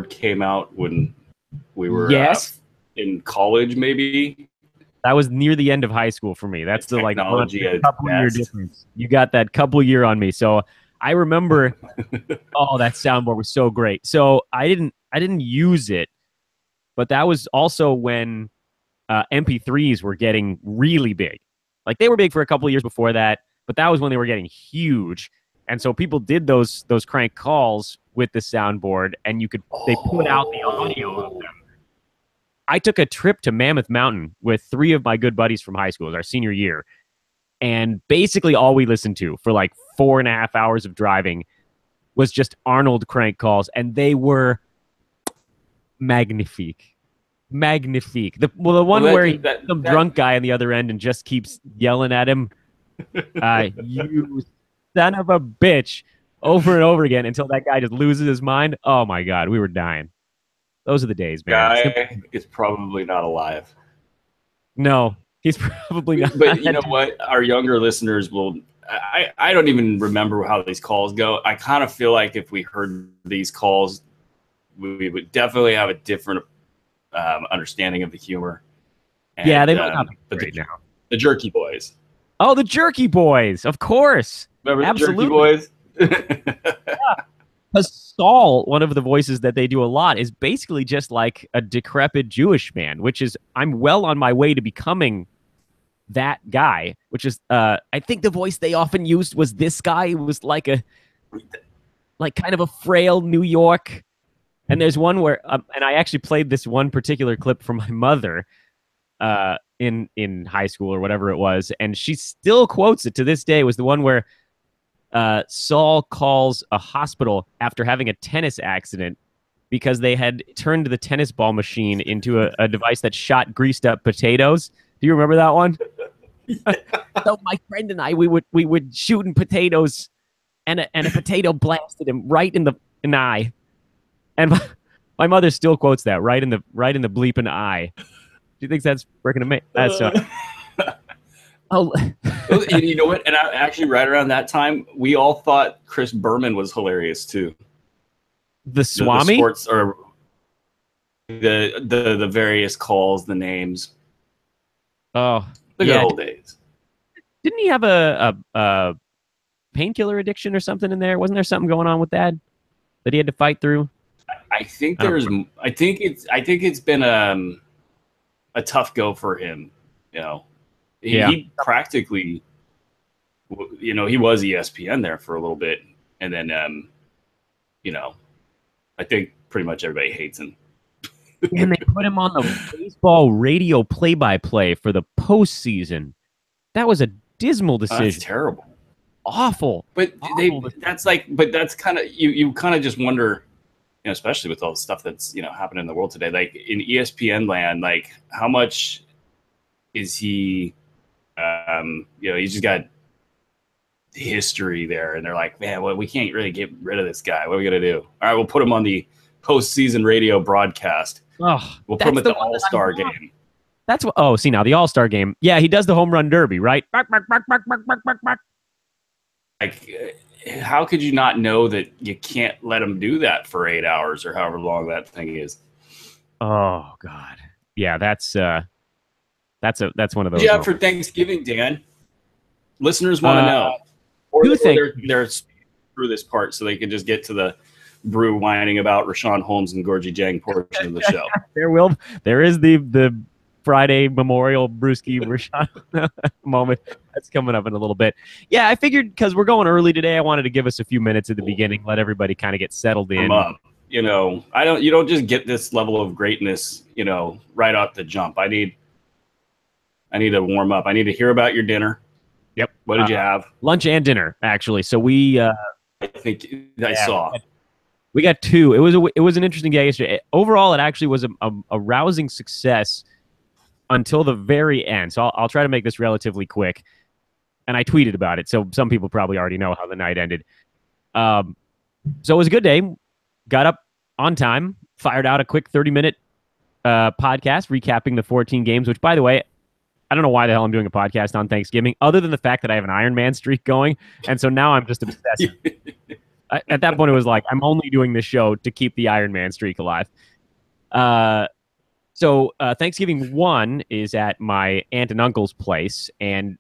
came out when we were in college, maybe. That was near the end of high school for me. That's the technology couple year difference. You got that couple year on me. So I remember, that soundboard was so great. So I didn't use it, but that was also when MP3s were getting really big. Like they were big for a couple of years before that, but that was when they were getting huge. And so people did those crank calls with the soundboard, and they put out the audio of them. I took a trip to Mammoth Mountain with 3 of my good buddies from high school. It was our senior year. And basically all we listened to for like 4.5 hours of driving was just Arnold crank calls. And they were magnifique. Magnifique. The one where some drunk guy on the other end and just keeps yelling at him, you son of a bitch, over and over again until that guy just loses his mind. Oh my God, we were dying. Those are the days, man. Guy is probably not alive. No, he's probably not. But you know what? Our younger listeners will. I don't even remember how these calls go. I kind of feel like if we heard these calls, we would definitely have a different understanding of the humor. And, yeah, they might not be right now. The Jerky Boys. Oh, the Jerky Boys, of course. Remember the Jerky Boys? Yeah. Because Saul, one of the voices that they do a lot, is basically just like a decrepit Jewish man, which is, I'm well on my way to becoming that guy, which is, I think the voice they often used was this guy who was like kind of a frail New York. And there's one where, and I actually played this one particular clip for my mother in high school or whatever it was, and she still quotes it to this day. It was the one where Saul calls a hospital after having a tennis accident because they had turned the tennis ball machine into a device that shot greased up potatoes. Do you remember that one? So my friend and I, we would shooting potatoes, and a potato blasted him right in the eye. And my mother still quotes that right in the bleeping eye. She thinks that's freaking amazing. That's oh, you know what? And actually, right around that time, we all thought Chris Berman was hilarious too. The Swami, the sports, or the various calls, the names. Oh, the good old days. Didn't he have a painkiller addiction or something in there? Wasn't there something going on with that he had to fight through? I think there's. I think it's been a tough go for him. You know. He practically, you know, he was ESPN there for a little bit. And then, you know, I think pretty much everybody hates him. And they put him on the baseball radio play-by-play for the postseason. That was a dismal decision. That's terrible. Awful. But that's kind of, you kind of just wonder, you know, especially with all the stuff that's, you know, happening in the world today, like in ESPN land, like how much is he, you know, he's just got history there, and they're like, man, well, we can't really get rid of this guy. What are we gonna do? All right, we'll put him on the postseason radio broadcast. Oh, we'll put him at the All-Star game. That's what. Oh, see now the All-Star game. Yeah, he does the home run derby, right? Like, how could you not know that you can't let him do that for 8 hours or however long that thing is? Oh God, yeah, that's one of those. Yeah, for Thanksgiving, Dan. Listeners want to know. Or they're through this part so they can just get to the Brew whining about Rashon Holmes and Gorgie Jang portion of the show. There is the Friday Memorial Bruski Rashon moment that's coming up in a little bit. Yeah, I figured because we're going early today, I wanted to give us a few minutes at the beginning, let everybody kind of get settled in. You know, you don't just get this level of greatness, you know, right off the jump. I need to warm up. I need to hear about your dinner. Yep. What did you have? Lunch and dinner, actually. So we I think I saw. We got 2. It was an interesting day yesterday. Overall, it actually was a rousing success until the very end. So I'll try to make this relatively quick. And I tweeted about it, so some people probably already know how the night ended. So it was a good day. Got up on time, fired out a quick 30-minute podcast recapping the 14 games, which, by the way, I don't know why the hell I'm doing a podcast on Thanksgiving, other than the fact that I have an Iron Man streak going. And so now I'm just obsessed. At that point, it was like, I'm only doing this show to keep the Iron Man streak alive. So Thanksgiving 1 is at my aunt and uncle's place, and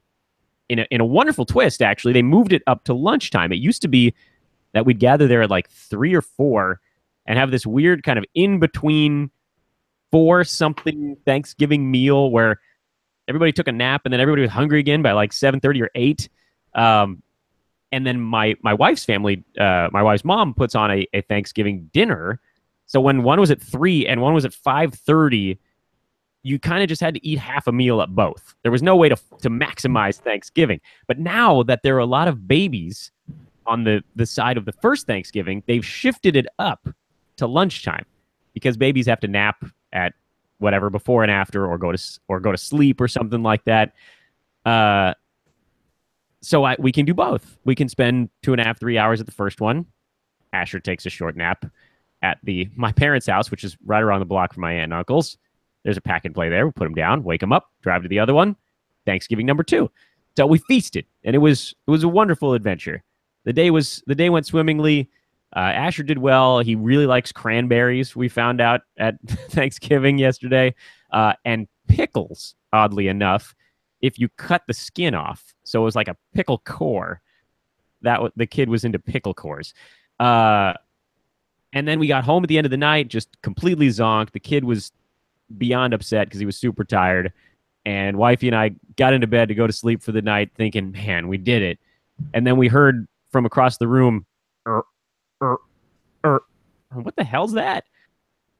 in a wonderful twist, actually, they moved it up to lunchtime. It used to be that we'd gather there at like 3 or 4 and have this weird kind of in-between 4-something Thanksgiving meal where everybody took a nap and then everybody was hungry again by like 7:30 or 8. And then my wife's family, my wife's mom puts on a Thanksgiving dinner. So when one was at 3 and one was at 5:30, you kind of just had to eat half a meal at both. There was no way to maximize Thanksgiving. But now that there are a lot of babies on the side of the first Thanksgiving, they've shifted it up to lunchtime because babies have to nap at whatever before and after, or go to sleep or something like that. So we can do both. We can spend 2.5, 3 hours at the first one. Asher takes a short nap at my parents' house, which is right around the block from my aunt and uncle's. There's a pack and play there. We put him down, wake him up, drive to the other one. Thanksgiving number 2. So we feasted, and it was a wonderful adventure. The day went swimmingly. Asher did well. He really likes cranberries. We found out at Thanksgiving yesterday, and pickles. Oddly enough, if you cut the skin off, so it was like a pickle core. The kid was into pickle cores. And then we got home at the end of the night, just completely zonked. The kid was beyond upset because he was super tired. And wifey and I got into bed to go to sleep for the night thinking, man, we did it. And then we heard from across the room, what the hell's that?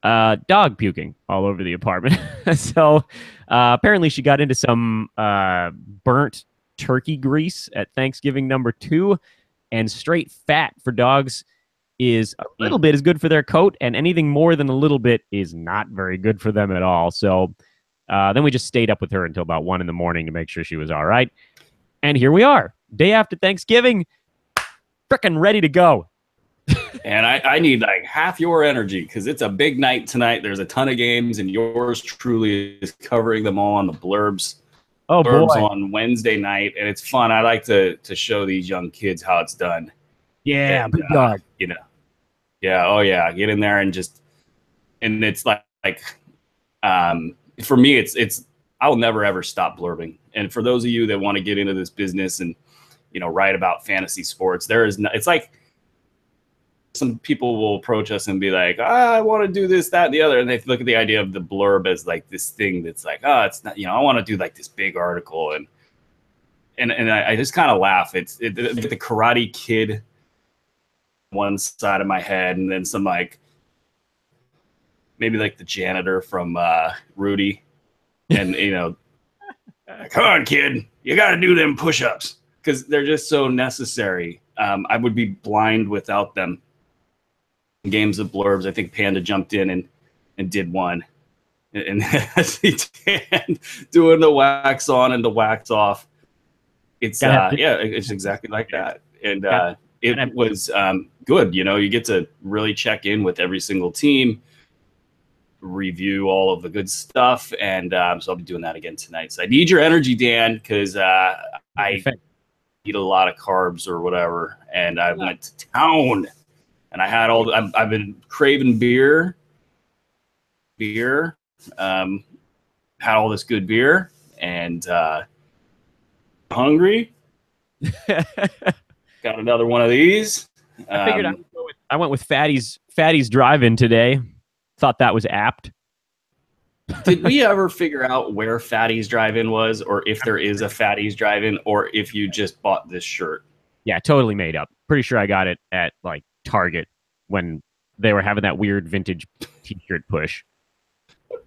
Dog puking all over the apartment. So apparently she got into some burnt turkey grease at Thanksgiving number 2, and straight fat for dogs is a little bit is good for their coat, and anything more than a little bit is not very good for them at all. So then we just stayed up with her until about 1 a.m. to make sure she was all right. And here we are, day after Thanksgiving, frickin' ready to go. And I need like half your energy because it's a big night tonight. There's a ton of games, and yours truly is covering them all on the blurbs. Oh, Blurbs boy. On Wednesday night, and it's fun. I like to show these young kids how it's done. Yeah, and, big dog. You know, yeah, oh yeah, get in there and it's like for me, it's I'll never ever stop blurbing. And for those of you that want to get into this business and write about fantasy sports, it's like some people will approach us and be like, I want to do this, that, and the other. And they look at the idea of the blurb as like this thing that's like, it's not, I want to do like this big article. And I just kind of laugh. It's the Karate Kid one side of my head, and then some like, maybe like the janitor from Rudy. And, come on, kid, you got to do them push-ups because they're just so necessary. I would be blind without them. Games of blurbs, I think Panda jumped in and did one, and doing the wax on and the wax off. It's it's exactly like that, and it was good. You get to really check in with every single team, review all of the good stuff, and so I'll be doing that again tonight. So I need your energy, Dan, because I eat a lot of carbs or whatever, and I went to town. And I had I've been craving beer, had all this good beer, and hungry. Got another one of these. I figured I went with Fatty's Drive-In today. Thought that was apt. Did we ever figure out where Fatty's Drive-In was, or if there is a Fatty's Drive-In, or if you just bought this shirt? Yeah, totally made up. Pretty sure I got it at like Target when they were having that weird vintage t-shirt push.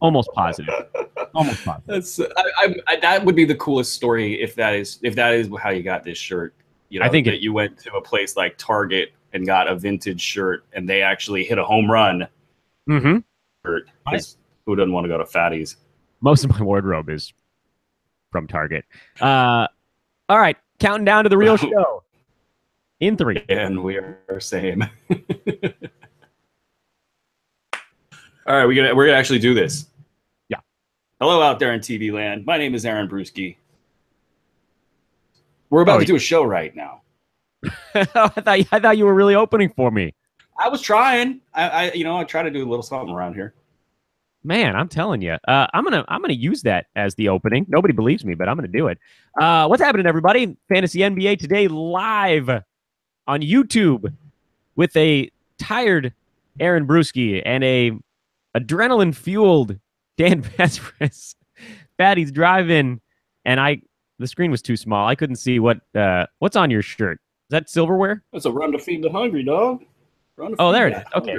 Almost positive. That's that would be the coolest story if that is how you got this shirt. I think that you went to a place like Target and got a vintage shirt, and they actually hit a home run. Mm-hmm. Because who doesn't want to go to Fatty's? Most of my wardrobe is from Target. All right, counting down to the real show. In 3. And we are same. All right, we're gonna actually do this. Yeah. Hello out there in TV land. My name is Aaron Bruski. We're about to do a show right now. I thought you were really opening for me. I was trying. I try to do a little something around here. Man, I'm telling you, I'm gonna use that as the opening. Nobody believes me, but I'm gonna do it. What's happening, everybody? Fantasy NBA today live on YouTube with a tired Aaron Bruski and a adrenaline fueled Dan Besbris. Fatty's driving, and the screen was too small. I couldn't see what's on your shirt. Is that silverware? That's a run to feed the hungry, dog. Oh, there it is. Okay.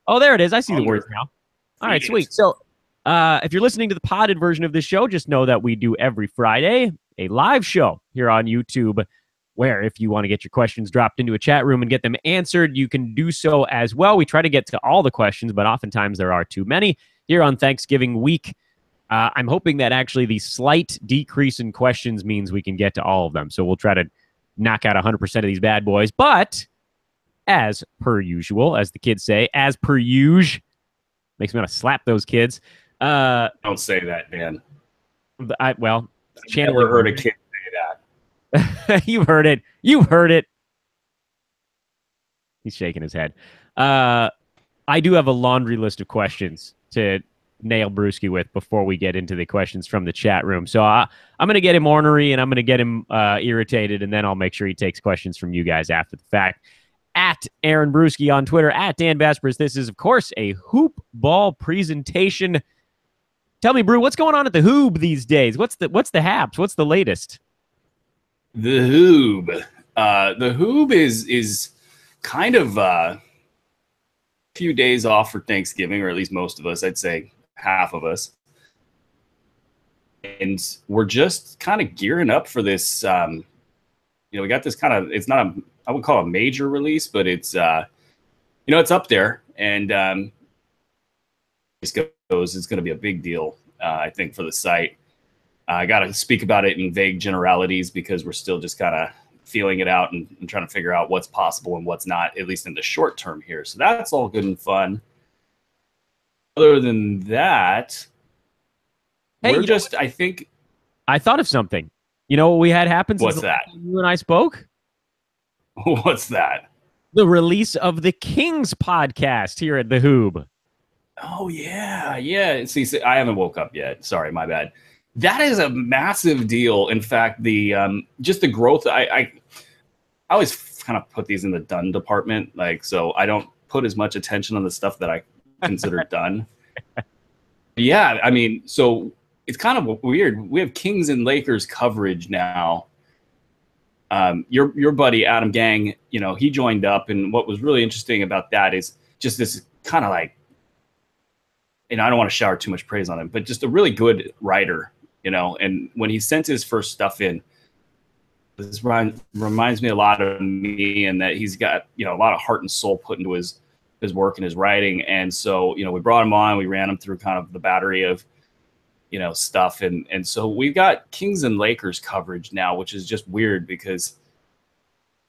Oh, there it is. I see the words now. All right, sweet. So if you're listening to the podded version of this show, just know that we do every Friday a live show here on YouTube where if you want to get your questions dropped into a chat room and get them answered, you can do so as well. We try to get to all the questions, but oftentimes there are too many. Here on Thanksgiving week, I'm hoping that actually the slight decrease in questions means we can get to all of them. So we'll try to knock out 100% of these bad boys. But as per usual, as the kids say, as per usual, makes me want to slap those kids. Don't say that, man. I've never heard a kid say that. You've heard it. You heard it. He's shaking his head. I do have a laundry list of questions to nail Bruski with before we get into the questions from the chat room. So I'm going to get him ornery and I'm going to get him irritated, and then I'll make sure he takes questions from you guys after the fact. At Aaron Bruski on Twitter, at Dan Besbris. This is, of course, a hoop ball presentation. Tell me, Brew, what's going on at the Hoob these days? What's the haps? What's the latest? The Hoob. The Hoob is kind of a few days off for Thanksgiving, or at least most of us. I'd say half of us. And we're just kind of gearing up for this. We got this kind of, it's not a, I would call it a major release, but it's, it's up there, and it's going to be a big deal, I think, for the site. I got to speak about it in vague generalities because we're still just kind of feeling it out and trying to figure out what's possible and what's not, at least in the short term here. So that's all good and fun. Other than that, we're just, I think. I thought of something. You know what we had happen since what's that? You and I spoke? What's that? The release of the Kings podcast here at the Hoob. Oh, yeah. See, I haven't woke up yet. Sorry, my bad. That is a massive deal. In fact, the just the growth, I always kind of put these in the done department. So I don't put as much attention on the stuff that I consider done. Yeah, I mean, so it's kind of weird. We have Kings and Lakers coverage now. Your buddy Adam Gang, he joined up, and what was really interesting about that is just this kind of like, and I don't want to shower too much praise on him, but just a really good writer, and when he sent his first stuff in, this reminds me a lot of me, and that he's got, a lot of heart and soul put into his work and his writing. And so, we brought him on, we ran him through kind of the battery of, stuff. And so we've got Kings and Lakers coverage now, which is just weird because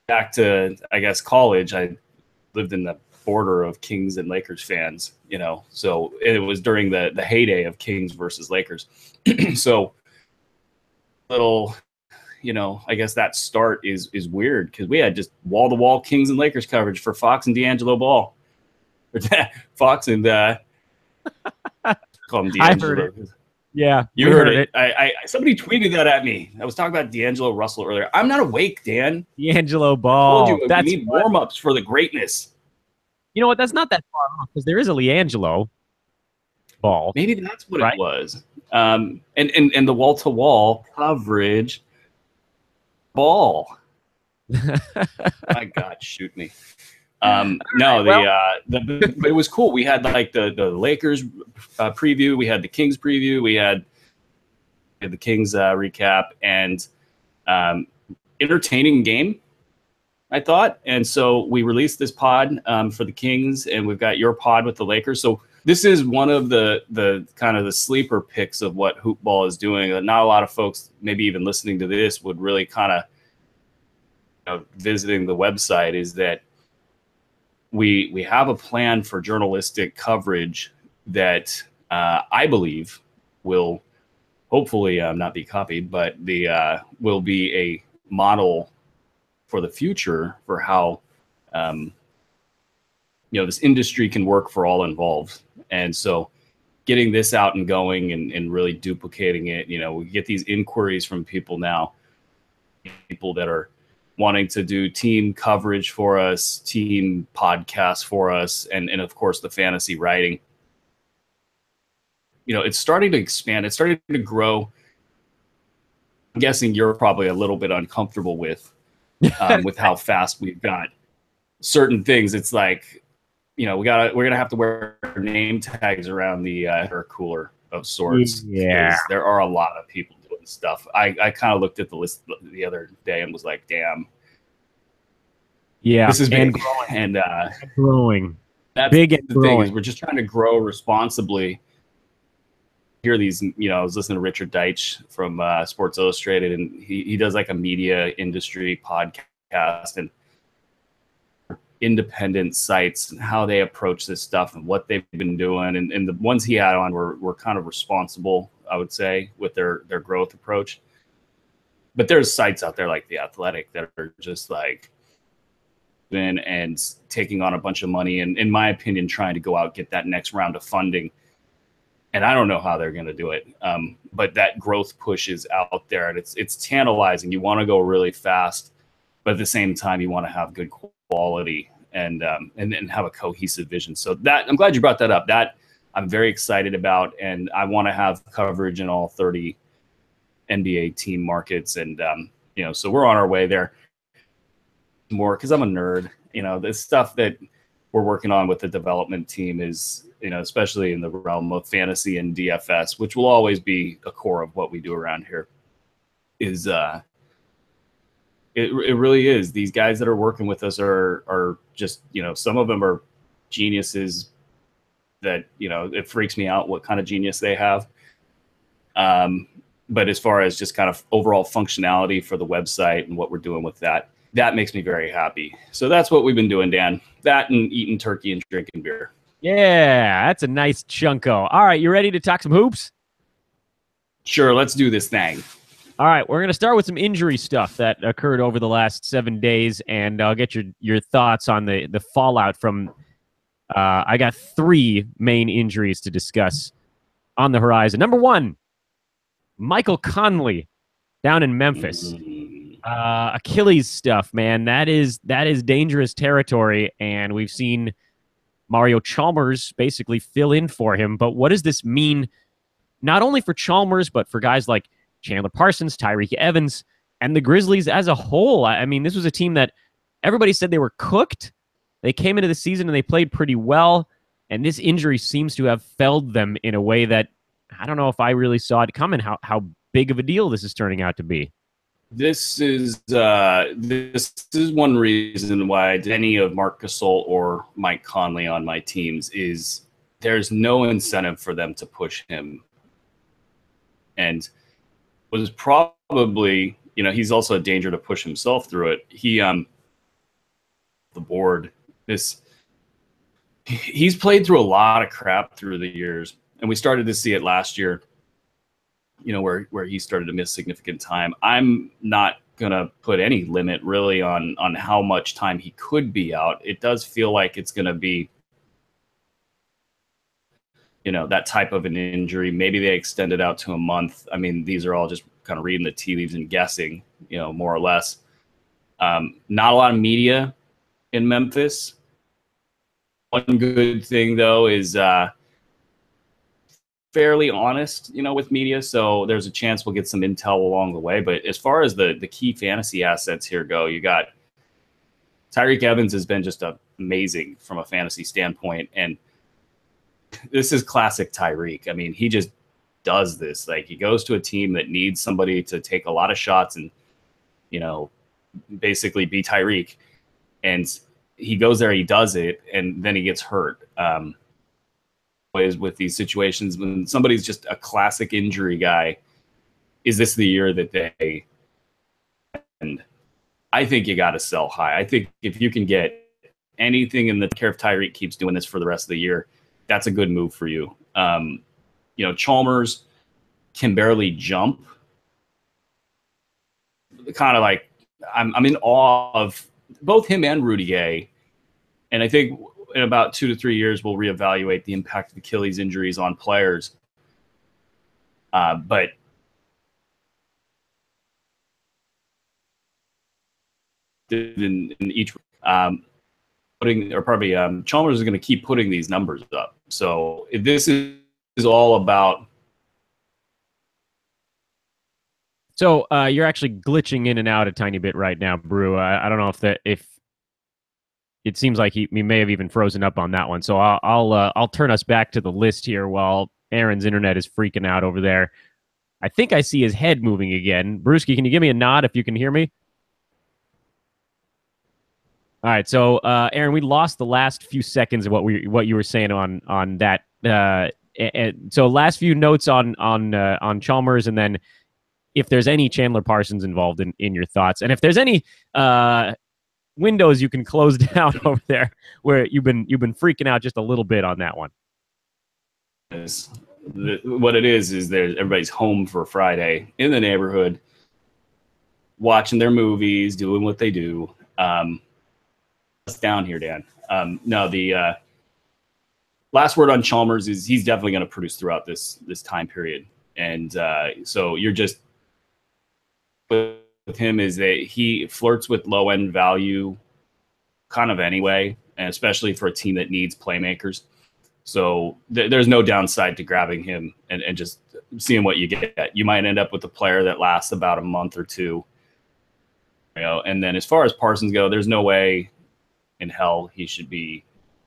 back to, I guess, college, I lived in the border of Kings and Lakers fans, so it was during the heyday of Kings versus Lakers. So little, I guess that start is weird because we had just wall to wall Kings and Lakers coverage for Fox and D'Angelo Ball. Fox and call him D'Angelo. Yeah, you heard it. I somebody tweeted that at me. I was talking about D'Angelo Russell earlier. I'm not awake, Dan. D'Angelo Ball. I told you, we need warm-ups for the greatness. You know what? That's not that far off because there is a LiAngelo Ball. Maybe that's what it was. And the wall-to-wall coverage Ball. My God, shoot me. But it was cool. We had like the Lakers preview, we had the Kings preview, we had the Kings recap, and entertaining game, I thought. And so we released this pod for the Kings, and we've got your pod with the Lakers. So this is one of the kind of the sleeper picks of what Hoopball is doing. Not a lot of folks, maybe even listening to this, would really kind of visiting the website, is that we have a plan for journalistic coverage that I believe will hopefully not be copied, but will be a model for the future for how this industry can work for all involved. And so getting this out and going and really duplicating it, we get these inquiries from people now, people that are wanting to do team coverage for us, team podcasts for us, and of course the fantasy writing. It's starting to expand. It's starting to grow. I'm guessing you're probably a little bit uncomfortable with how fast we've got certain things. It's like, we're gonna have to wear name tags around the air cooler of sorts. Yeah, there are a lot of people doing stuff. I kind of looked at the list the other day and was like, damn. Yeah, this is big and growing. That's big the and thing growing. is we're just trying to grow responsibly. Hear these, I was listening to Richard Deitch from Sports Illustrated, and he does like a media industry podcast and independent sites and how they approach this stuff and what they've been doing. And the ones he had on were kind of responsible, I would say, with their growth approach. But there's sites out there like The Athletic that are just like in and taking on a bunch of money and, in my opinion, trying to go out, get that next round of funding. And I don't know how they're going to do it. But that growth push is out there, and it's tantalizing. You want to go really fast, but at the same time, you want to have good quality and have a cohesive vision. So that, I'm glad you brought that up. That I'm very excited about, and I want to have coverage in all 30 NBA team markets. And so we're on our way there. More because I'm a nerd. The stuff that we're working on with the development team is, especially in the realm of fantasy and DFS, which will always be a core of what we do around here, is it really is. These guys that are working with us are just, some of them are geniuses that, it freaks me out what kind of genius they have. But as far as just kind of overall functionality for the website and what we're doing with that makes me very happy. So that's what we've been doing, Dan. That and eating turkey and drinking beer. Yeah, that's a nice chunko. All right, you ready to talk some hoops? Sure, let's do this thing. All right, we're going to start with some injury stuff that occurred over the last 7 days, and I'll get your thoughts on the fallout from I got 3 main injuries to discuss on the horizon. Number 1, Michael Connelly down in Memphis. Achilles stuff, man. That is dangerous territory, and we've seen Mario Chalmers basically fill in for him. But what does this mean, not only for Chalmers, but for guys like Chandler Parsons, Tyreek Evans, and the Grizzlies as a whole? I mean, this was a team that everybody said they were cooked. They came into the season and they played pretty well, and this injury seems to have felled them in a way that I don't know if I really saw it coming, how big of a deal this is turning out to be. This is one reason why any of Marc Gasol or Mike Conley on my teams is there's no incentive for them to push him. And was probably, he's also a danger to push himself through it. He the board, he's played through a lot of crap through the years, and we started to see it last year. Where he started to miss significant time. I'm not going to put any limit really on how much time he could be out. It does feel like it's going to be, that type of an injury. Maybe they extend it out to a month. I mean, these are all just kind of reading the tea leaves and guessing, more or less. Not a lot of media in Memphis. One good thing, though, is fairly honest, with media. So there's a chance we'll get some intel along the way. But as far as the key fantasy assets here go, you got Tyreek Evans has been just amazing from a fantasy standpoint. And this is classic Tyreek. I mean, he just does this. Like, he goes to a team that needs somebody to take a lot of shots and, basically be Tyreek. And he goes there, he does it, and then he gets hurt. With these situations, when somebody's just a classic injury guy, is this the year that they? And I think you got to sell high. I think if you can get anything in the care if Tyreek keeps doing this for the rest of the year, that's a good move for you. Chalmers can barely jump. Kind of like I'm in awe of both him and Rudy Gay. And I think in about 2 to 3 years, we'll reevaluate the impact of Achilles injuries on players. But in each Chalmers is going to keep putting these numbers up. So if this is all about. So you're actually glitching in and out a tiny bit right now, Brew. I don't know if it seems like he may have even frozen up on that one. So I'll turn us back to the list here while Aaron's internet is freaking out over there. I think I see his head moving again. Bruski, can you give me a nod if you can hear me? All right, so Aaron, we lost the last few seconds of what you were saying on that. So last few notes on Chalmers, and then if there's any Chandler Parsons involved in your thoughts, and if there's any windows you can close down over there where you've been freaking out just a little bit on that one. What it is everybody's home for Friday in the neighborhood, watching their movies, doing what they do. What's down here, Dan? No, the last word on Chalmers is he's definitely going to produce throughout this time period, and so you're just with him is that he flirts with low end value, kind of anyway, and especially for a team that needs playmakers. So there's no downside to grabbing him and just seeing what you get. You might end up with a player that lasts about a month or two. And then as far as Parsons go, there's no way in hell he should be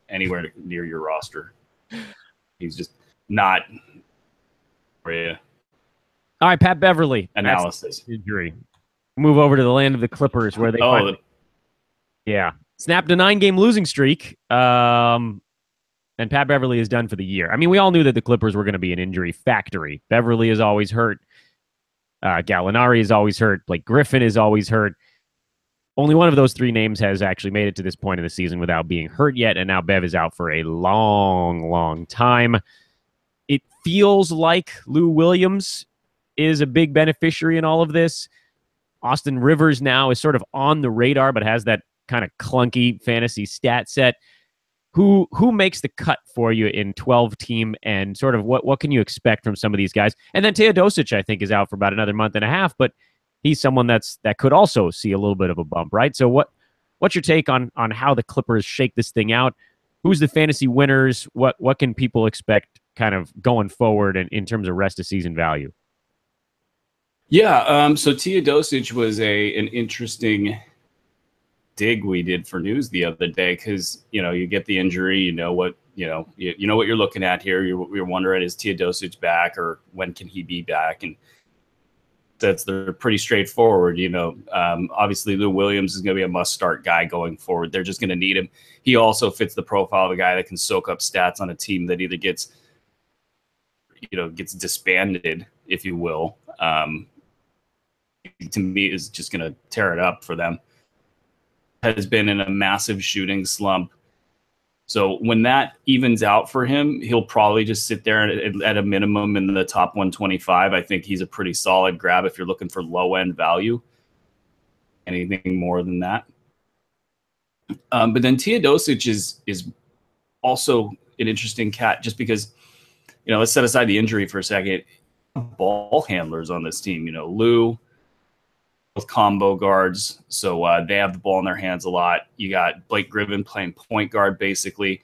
anywhere near your roster. He's just not for you. All right, Pat Beverly. Analysis. Injury. Move over to the land of the Clippers where they snapped a 9-game losing streak. And Pat Beverly is done for the year. I mean, we all knew that the Clippers were going to be an injury factory. Beverly is always hurt. Gallinari is always hurt. Blake Griffin is always hurt. Only one of those three names has actually made it to this point of the season without being hurt yet, and now Bev is out for a long, long time. It feels like Lou Williams is a big beneficiary in all of this. Austin Rivers now is sort of on the radar, but has that kind of clunky fantasy stat set. Who makes the cut for you in 12-team, and sort of what can you expect from some of these guys? And then Teodosic, I think, is out for about another month and a half, but he's someone that could also see a little bit of a bump, right? So what's your take on how the Clippers shake this thing out? Who's the fantasy winners? What can people expect kind of going forward in terms of rest of season value? Yeah, so Teodosic was an interesting dig we did for news the other day, because you get the injury, you know what you're looking at here. You're wondering, is Teodosic back, or when can he be back? And they're pretty straightforward. Obviously Lou Williams is going to be a must-start guy going forward. They're just going to need him. He also fits the profile of a guy that can soak up stats on a team that either gets disbanded, if you will. To me, is just going to tear it up for them. Has been in a massive shooting slump. So when that evens out for him, he'll probably just sit there at a minimum in the top 125. I think he's a pretty solid grab if you're looking for low-end value. Anything more than that. But then Teodosic is also an interesting cat, just because, let's set aside the injury for a second. Ball handlers on this team, Lou, with combo guards, so they have the ball in their hands a lot. You got Blake Griffin playing point guard basically,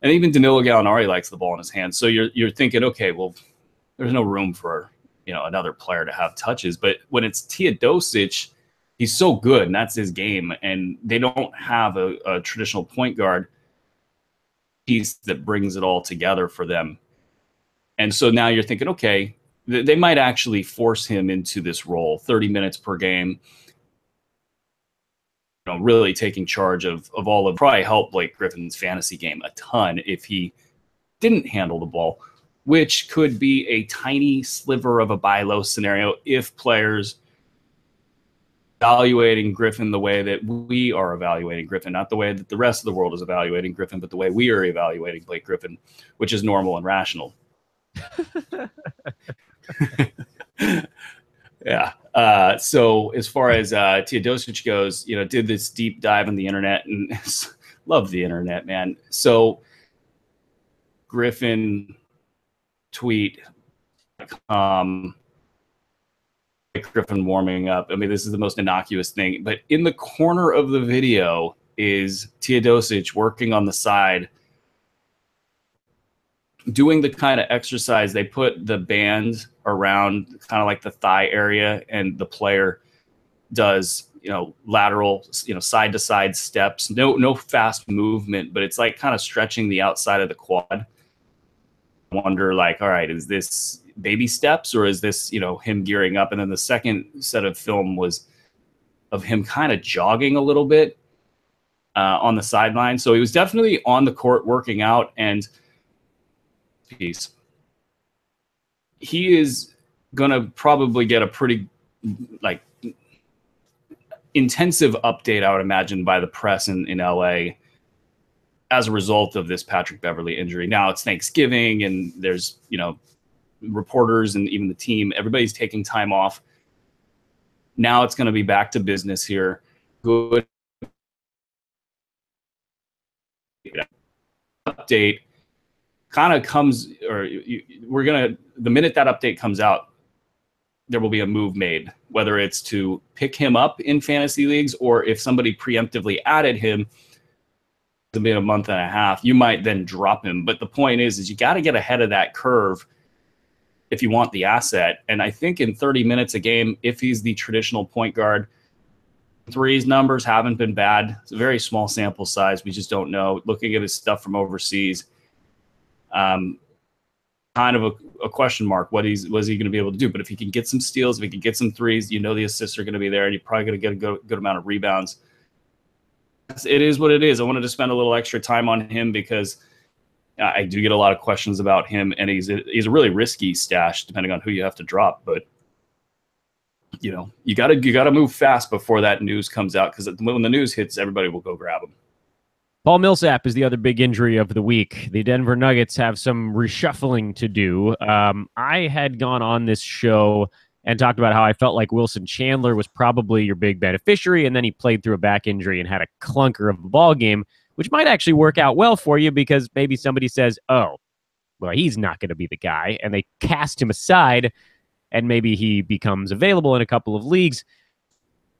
and even Danilo Gallinari likes the ball in his hands. So you're thinking, okay, well, there's no room for another player to have touches. But when it's Teodosic, he's so good, and that's his game. And they don't have a traditional point guard piece that brings it all together for them. And so now you're thinking, okay, they might actually force him into this role, 30 minutes per game, really taking charge of all of, probably help Blake Griffin's fantasy game a ton if he didn't handle the ball, which could be a tiny sliver of a buy low scenario if players evaluating Griffin the way that we are evaluating Griffin, not the way that the rest of the world is evaluating Griffin, but the way we are evaluating Blake Griffin, which is normal and rational. Yeah. So as far as Teodosic goes, did this deep dive on the internet and love the internet, man. So Griffin tweet, Griffin warming up. I mean, this is the most innocuous thing, but in the corner of the video is Teodosic working on the side, doing the kind of exercise. They put the band around kind of like the thigh area, and the player does, lateral, side to side steps, no fast movement, but it's like kind of stretching the outside of the quad. I wonder, like, all right, is this baby steps or is this, him gearing up? And then the second set of film was of him kind of jogging a little bit on the sideline. So he was definitely on the court working out, and he is going to probably get a pretty intensive update, I would imagine, by the press in LA as a result of this Patrick Beverley injury. Now it's Thanksgiving and there's, reporters and even the team, everybody's taking time off. Now it's going to be back to business here. Good update kind of comes, or the minute that update comes out, there will be a move made, whether it's to pick him up in fantasy leagues or if somebody preemptively added him to be a month and a half, you might then drop him. But the point is you got to get ahead of that curve if you want the asset. And I think in 30 minutes a game, if he's the traditional point guard, threes numbers haven't been bad. It's a very small sample size. We just don't know. Looking at his stuff from overseas, kind of a question mark. Was he going to be able to do? But if he can get some steals, if he can get some threes, the assists are going to be there, and you're probably going to get a good amount of rebounds. It is what it is. I wanted to spend a little extra time on him because I do get a lot of questions about him, and he's a really risky stash depending on who you have to drop. But you got to move fast before that news comes out, because when the news hits, everybody will go grab him. Paul Millsap is the other big injury of the week. The Denver Nuggets have some reshuffling to do. I had gone on this show and talked about how I felt like Wilson Chandler was probably your big beneficiary, and then he played through a back injury and had a clunker of a ball game, which might actually work out well for you because maybe somebody says, oh, well, he's not going to be the guy, and they cast him aside, and maybe he becomes available in a couple of leagues.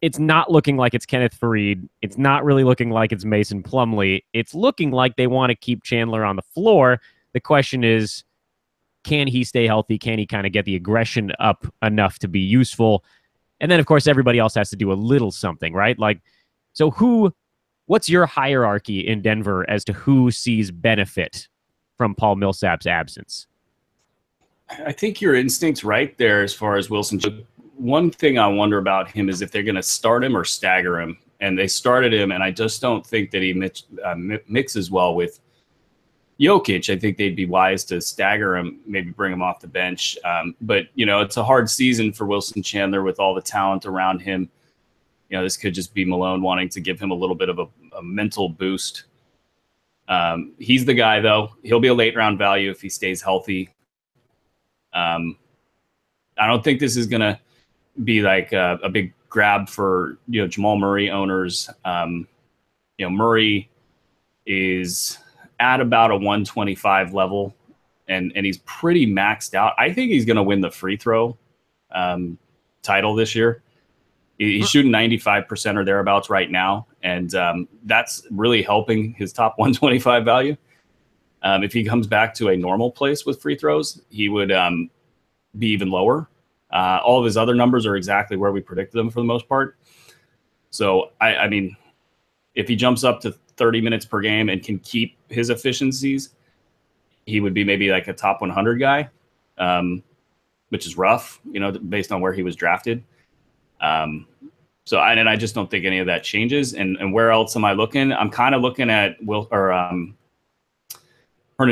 It's not looking like it's Kenneth Faried. It's not really looking like it's Mason Plumlee. It's looking like they want to keep Chandler on the floor. The question is, can he stay healthy? Can he kind of get the aggression up enough to be useful? And then, of course, everybody else has to do a little something, right? What's your hierarchy in Denver as to who sees benefit from Paul Millsap's absence? I think your instinct's right there as far as Wilson. One thing I wonder about him is if they're going to start him or stagger him. And they started him, and I just don't think that he mixes well with Jokic. I think they'd be wise to stagger him, maybe bring him off the bench. But, it's a hard season for Wilson Chandler with all the talent around him. This could just be Malone wanting to give him a little bit of a mental boost. He's the guy, though. He'll be a late-round value if he stays healthy. I don't think this is going to be like a big grab for Jamal Murray owners. Murray is at about a 125 level, and he's pretty maxed out. I think he's going to win the free throw title this year. He's shooting 95% or thereabouts right now, and that's really helping his top 125 value. If he comes back to a normal place with free throws, he would be even lower. All of his other numbers are exactly where we predicted them for the most part. So, I mean, if he jumps up to 30 minutes per game and can keep his efficiencies, he would be maybe like a top 100 guy, which is rough, based on where he was drafted. I just don't think any of that changes. And where else am I looking? I'm kind of looking at Hernan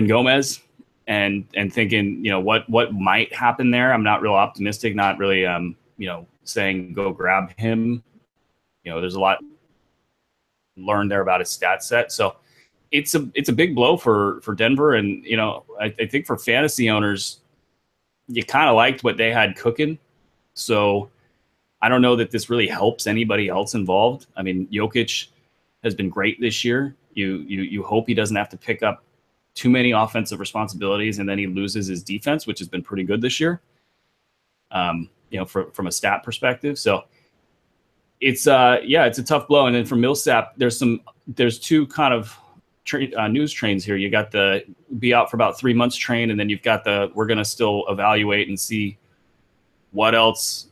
Gomez and thinking, what might happen there. I'm not real optimistic, not really, saying go grab him. There's a lot learned there about his stat set. So it's a big blow for Denver. And, I think for fantasy owners, you kind of liked what they had cooking. So I don't know that this really helps anybody else involved. I mean, Jokic has been great this year. You hope he doesn't have to pick up too many offensive responsibilities, and then he loses his defense, which has been pretty good this year. From a stat perspective. So it's it's a tough blow. And then for Millsap, there's two kind of news trains here. You got the be out for about 3 months train, and then you've got we're going to still evaluate and see what else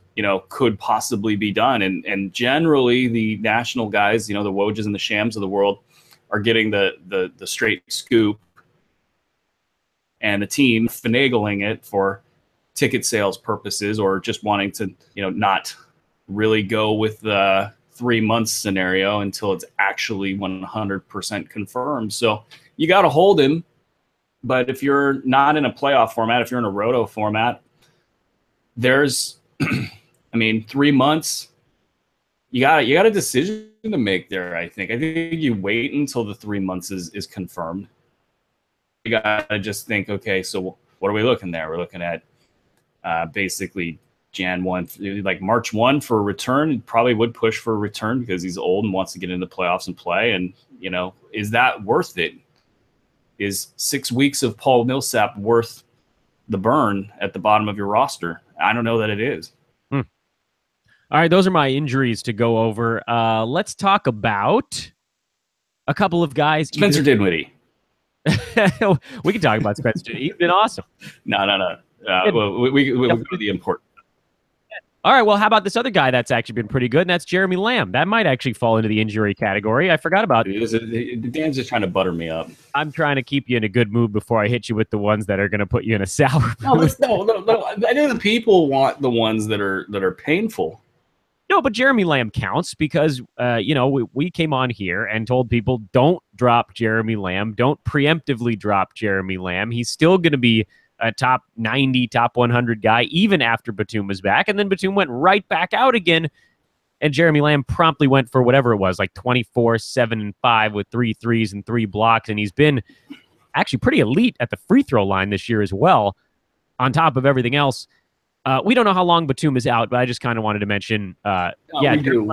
could possibly be done. And generally the national guys, the Wojs and the Shams of the world, are getting the straight scoop, and the team finagling it for ticket sales purposes, or just wanting to not really go with the 3 months scenario until it's actually 100% confirmed. So you got to hold him. But if you're not in a playoff format, if you're in a roto format, there's 3 months, you got a decision to make there. I think you wait until the 3 months is confirmed. You got to just think, okay, so what are we looking there? We're looking at basically Jan 1, like March 1 for a return. He probably would push for a return because he's old and wants to get into the playoffs and play. And, is that worth it? Is 6 weeks of Paul Millsap worth the burn at the bottom of your roster? I don't know that it is. All right, those are my injuries to go over. Let's talk about a couple of guys. Spencer Dinwiddie. We can talk about Spencer. He's been awesome. No. We'll go to the important. All right, well, how about this other guy that's actually been pretty good, and that's Jeremy Lamb. That might actually fall into the injury category. I forgot about it. Dan's just trying to butter me up. I'm trying to keep you in a good mood before I hit you with the ones that are going to put you in a sour mood. No. I know the people want the ones that are painful. No, but Jeremy Lamb counts because, we came on here and told people don't drop Jeremy Lamb. Don't preemptively drop Jeremy Lamb. He's still going to be a top 90, top 100 guy, even after Batum was back. And then Batum went right back out again. And Jeremy Lamb promptly went for whatever it was, like 24, 7, and 5 with 3 threes and 3 blocks. And he's been actually pretty elite at the free throw line this year as well, on top of everything else. We don't know how long Batum is out, but I just kind of wanted to mention. We do.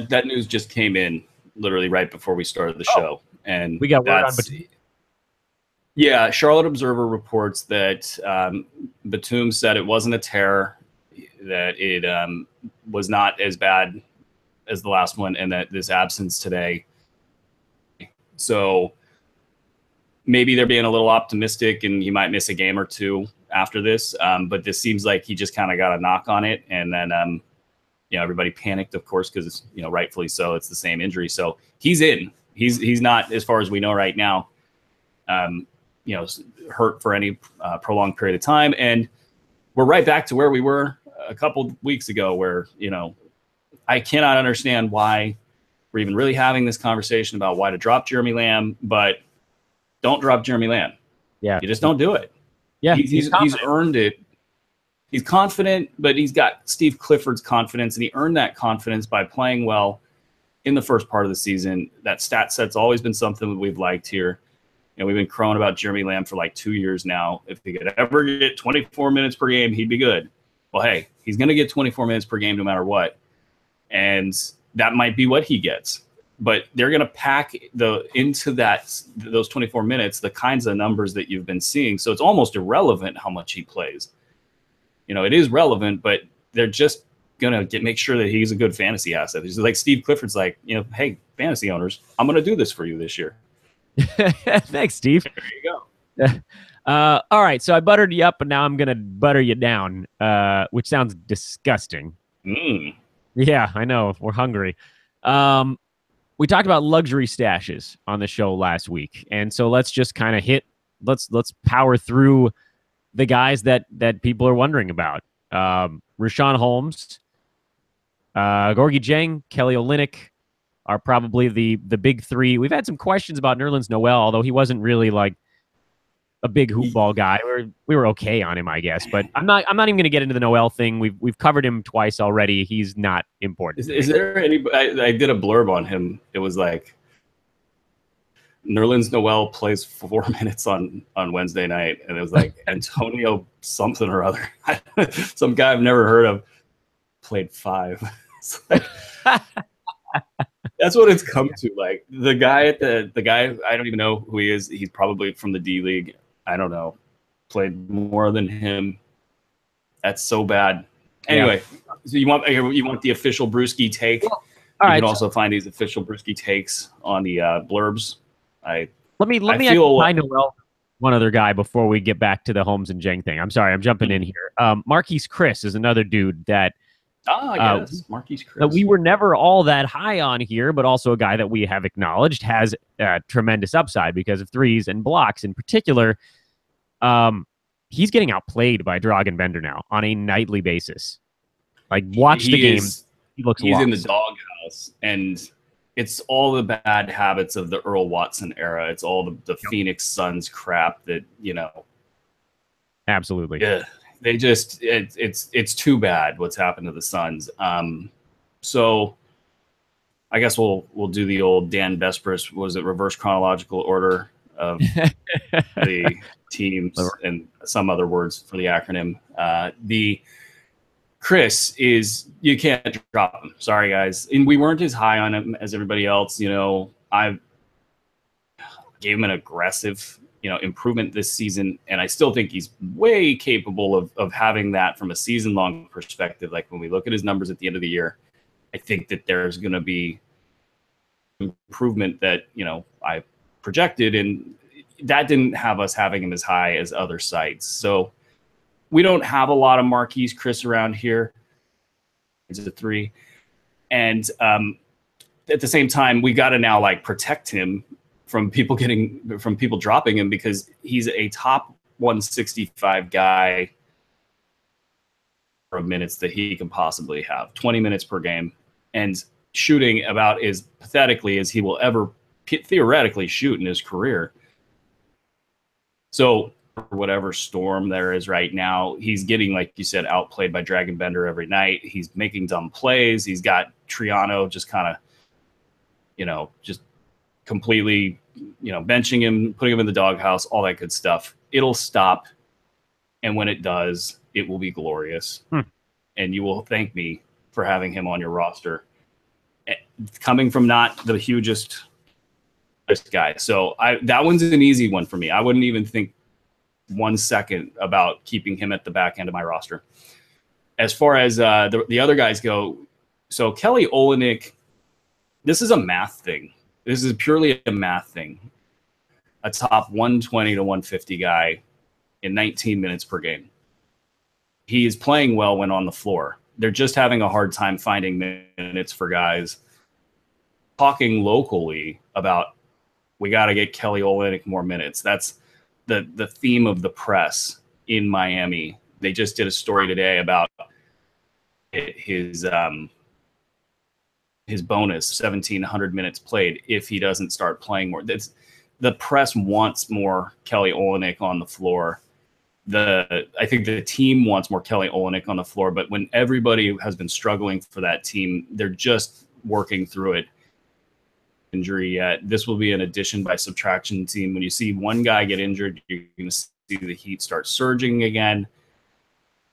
That news just came in literally right before we started the show. And we got word on Batum. Yeah, Charlotte Observer reports that Batum said it wasn't a tear, that it was not as bad as the last one, and that this absence today. So maybe they're being a little optimistic, and he might miss a game or two after this. But this seems like he just kind of got a knock on it, and then everybody panicked, of course, because rightfully so. It's the same injury, so he's in. He's not, as far as we know right now, hurt for any prolonged period of time. And we're right back to where we were a couple weeks ago, where, I cannot understand why we're even really having this conversation about why to drop Jeremy Lamb, but don't drop Jeremy Lamb. Yeah. You just don't do it. Yeah. He's earned it. He's confident, but he's got Steve Clifford's confidence, and he earned that confidence by playing well in the first part of the season. That stat set's always been something that we've liked here. We've been crowing about Jeremy Lamb for like 2 years now. If he could ever get 24 minutes per game, he'd be good. Well, hey, he's going to get 24 minutes per game no matter what. And that might be what he gets. But they're going to pack into those 24 minutes the kinds of numbers that you've been seeing. So it's almost irrelevant how much he plays. It is relevant, but they're just going to make sure that he's a good fantasy asset. It's like Steve Clifford's like, hey, fantasy owners, I'm going to do this for you this year. Thanks, Steve. There you go. All right, so I buttered you up, but now I'm going to butter you down, which sounds disgusting. Yeah, I know. We're hungry. We talked about luxury stashes on the show last week, and so let's just kind of let's power through the guys that people are wondering about. Rashon Holmes, Gorgie Dieng, Kelly Olynyk are probably the big three. We've had some questions about Nerlens Noel, although he wasn't really like a big hoop ball guy. We were okay on him, I guess. But I'm not even going to get into the Noel thing. We've covered him twice already. He's not important. Is there any? I did a blurb on him. It was like Nerlens Noel plays 4 minutes on Wednesday night, and it was like Antonio something or other, some guy I've never heard of, played 5. That's what it's come to. Like the guy I don't even know who he is. He's probably from the D League. I don't know. Played more than him. That's so bad. Anyway, so you want the official Bruski take? Well, you can also find these official Bruski takes on the blurbs. Let me actually Noel one other guy before we get back to the Holmes and Jeng thing. I'm sorry, I'm jumping in here. Marques Chris is another dude that yes, Marques Chris. That we were never all that high on here, but also a guy that we have acknowledged has tremendous upside because of threes and blocks in particular. He's getting outplayed by Dragan Bender now on a nightly basis. Like, watch the game. He's lost. In the doghouse, and it's all the bad habits of the Earl Watson era. It's all the Phoenix Suns crap that, Absolutely. Yeah. They just it's too bad what's happened to the Suns. So I guess we'll do the old Dan Besbris, was it reverse chronological order of the teams and some other words for the acronym. The Chris is, you can't drop him. Sorry guys. And we weren't as high on him as everybody else. I gave him an aggressive improvement this season, and I still think he's way capable of having that from a season-long perspective. Like when we look at his numbers at the end of the year, I think that there's going to be improvement that I projected, and that didn't have us having him as high as other sites. So we don't have a lot of Marques Chris around here. It's a 3, and at the same time, we got to now protect him from people dropping him, because he's a top 165 guy for minutes that he can possibly have, 20 minutes per game, and shooting about as pathetically as he will ever theoretically shoot in his career. So whatever storm there is right now, he's getting, like you said, outplayed by Dragan Bender every night. He's making dumb plays. He's got Triano just kind of, just completely, benching him, putting him in the doghouse, all that good stuff. It'll stop. And when it does, it will be glorious. And you will thank me for having him on your roster. Coming from not the hugest guy. So that one's an easy one for me. I wouldn't even think 1 second about keeping him at the back end of my roster. As far as the other guys go, so Kelly Olynyk, this is a math thing. This is purely a math thing. A top 120 to 150 guy in 19 minutes per game. He is playing well when on the floor. They're just having a hard time finding minutes for guys. Talking locally about, we got to get Kelly Olynyk more minutes. That's the theme of the press in Miami. They just did a story today about his bonus, 1,700 minutes played, if he doesn't start playing more. The press wants more Kelly Olynyk on the floor. I think the team wants more Kelly Olynyk on the floor, but when everybody has been struggling for that team, they're just working through it. Injury yet. This will be an addition by subtraction team. When you see one guy get injured, you're going to see the Heat start surging again.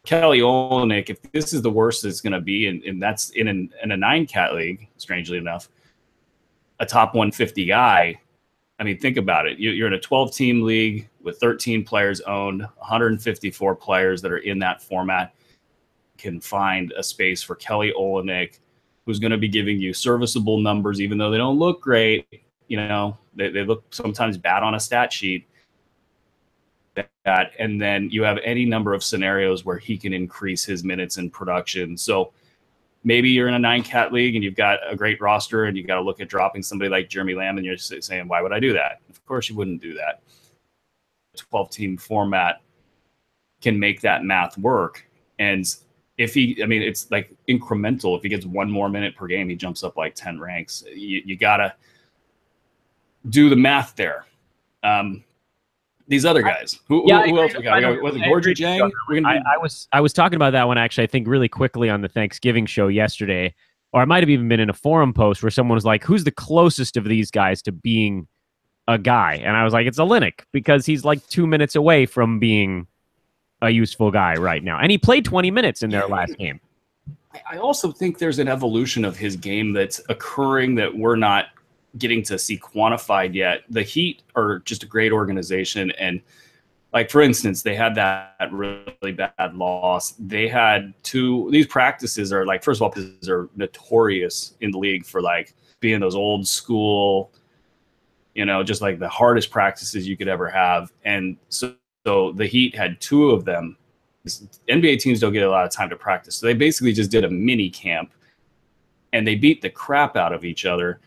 Kelly Olynyk, if this is the worst it's going to be, and that's in a 9-cat league, strangely enough, a top 150 guy. I mean, think about it. You're in a 12-team league with 13 players owned, 154 players that are in that format. Can find a space for Kelly Olynyk, who's going to be giving you serviceable numbers, even though they don't look great. They look sometimes bad on a stat sheet. And then you have any number of scenarios where he can increase his minutes in production. So maybe you're in a 9-cat league and you've got a great roster and you've got to look at dropping somebody like Jeremy Lamb, and you're saying, why would I do that? Of course you wouldn't do that. 12-team format can make that math work. And it's like incremental. If he gets one more minute per game, he jumps up like 10 ranks. You got to do the math there. These other guys. Who else we got? Was it Gorgie Jang? I was talking about that one, actually, I think really quickly on the Thanksgiving show yesterday, or I might have even been in a forum post where someone was like, who's the closest of these guys to being a guy? And I was like, it's Olynyk, because he's like 2 minutes away from being a useful guy right now. And he played 20 minutes in their last game. I also think there's an evolution of his game that's occurring that we're not getting to see quantified yet. The Heat are just a great organization, and like, for instance, they had that really bad loss. They had these practices are like, first of all, practices are notorious in the league for like being those old school, just like the hardest practices you could ever have. And so the Heat had 2 of them. NBA teams don't get a lot of time to practice. So they basically just did a mini camp, and they beat the crap out of each other.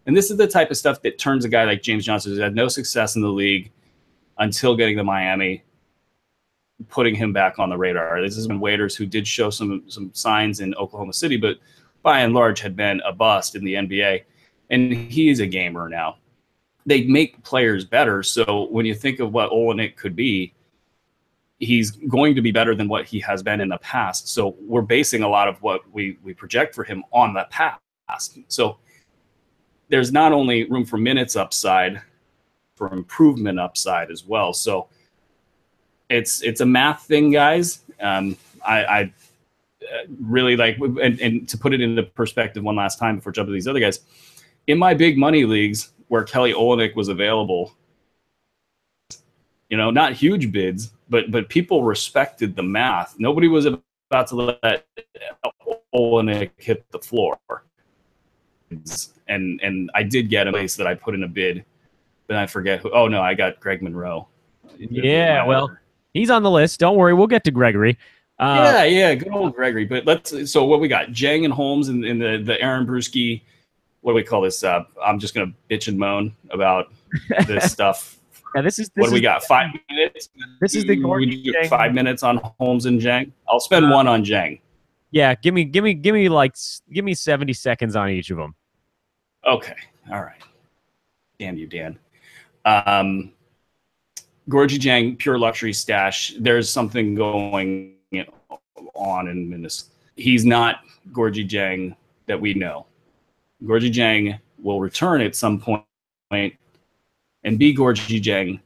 And this is the type of stuff that turns a guy like James Johnson, who's had no success in the league until getting to Miami, putting him back on the radar. This has been Waiters, who did show some signs in Oklahoma City, but by and large had been a bust in the NBA. And he's a gamer now. They make players better. So when you think of what Olynyk could be, he's going to be better than what he has been in the past. So we're basing a lot of what we project for him on the past. So there's not only room for minutes upside, for improvement upside as well. So it's a math thing, guys. I really like, and to put it into perspective one last time before jumping to these other guys, in my big money leagues where Kelly Olynyk was available, not huge bids, but people respected the math. Nobody was about to let Olynyk hit the floor. And I did get a place that I put in a bid, but I forget who. Oh no, I got Greg Monroe. Yeah, well, he's on the list. Don't worry, we'll get to Gregory. Yeah, good old Gregory. But so what we got? Jang and Holmes in the Aaron Bruski. What do we call this? I'm just gonna bitch and moan about this stuff. Yeah, this is what do we got? 5 minutes. This is the we do 5 minutes on Holmes and Jang. I'll spend 1 on Jang. Yeah, give me 70 seconds on each of them. Okay, all right. Damn you, Dan. Gorgie Jang, pure luxury stash. There's something going on in this. He's not Gorgie Jang that we know. Gorgie Jang will return at some point and be Gorgie Jang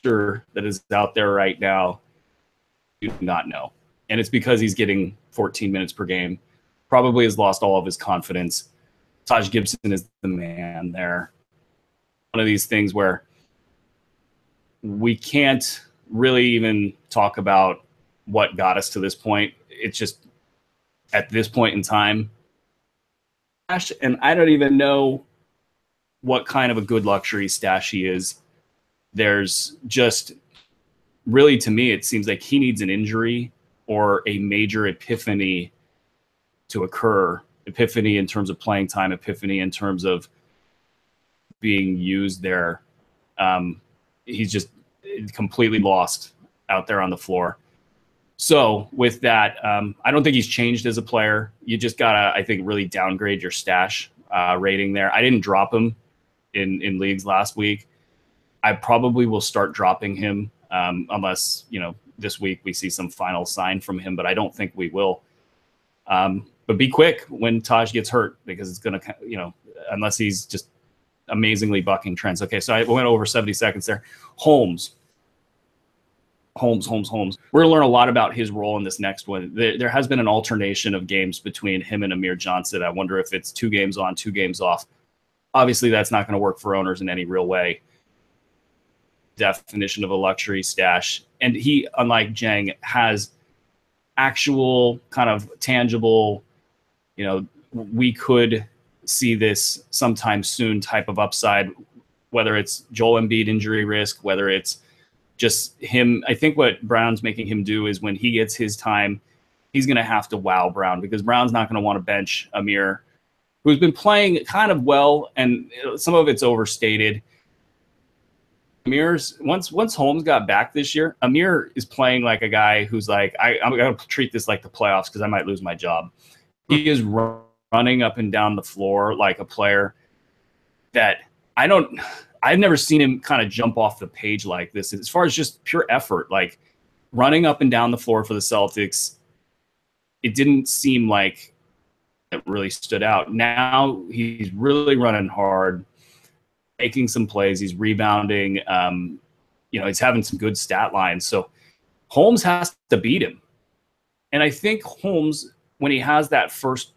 that is out there right now. You do not know. And it's because he's getting 14 minutes per game. Probably has lost all of his confidence. Taj Gibson is the man there. One of these things where we can't really even talk about what got us to this point. It's just at this point in time. And I don't even know what kind of a good luxury stash he is. There's just really, to me, it seems like he needs an injury or a major epiphany to occur. Epiphany in terms of playing time, epiphany in terms of being used there. He's just completely lost out there on the floor. So with that, I don't think he's changed as a player. You just gotta, I think, really downgrade your stash rating there. I didn't drop him in leagues last week. I probably will start dropping him unless, this week we see some final sign from him, but I don't think we will. But be quick when Taj gets hurt, because it's going to, unless he's just amazingly bucking trends. Okay, so I went over 70 seconds there. Holmes. We're going to learn a lot about his role in this next one. There has been an alternation of games between him and Amir Johnson. I wonder if it's 2 games on, 2 games off. Obviously, that's not going to work for owners in any real way. Definition of a luxury stash. And he, unlike Jang, has actual kind of tangible, we could see this sometime soon type of upside, whether it's Joel Embiid injury risk, whether it's just him. I think what Brown's making him do is when he gets his time, he's going to have to wow Brown, because Brown's not going to want to bench Amir, who's been playing kind of well, and some of it's overstated. Amir's once Holmes got back this year, Amir is playing like a guy who's like, I'm going to treat this like the playoffs because I might lose my job. He is running up and down the floor like a player that I've never seen him kind of jump off the page like this. As far as just pure effort, like running up and down the floor for the Celtics, it didn't seem like it really stood out. Now he's really running hard, making some plays. He's rebounding. He's having some good stat lines. So Holmes has to beat him. And I think Holmes, when he has that first,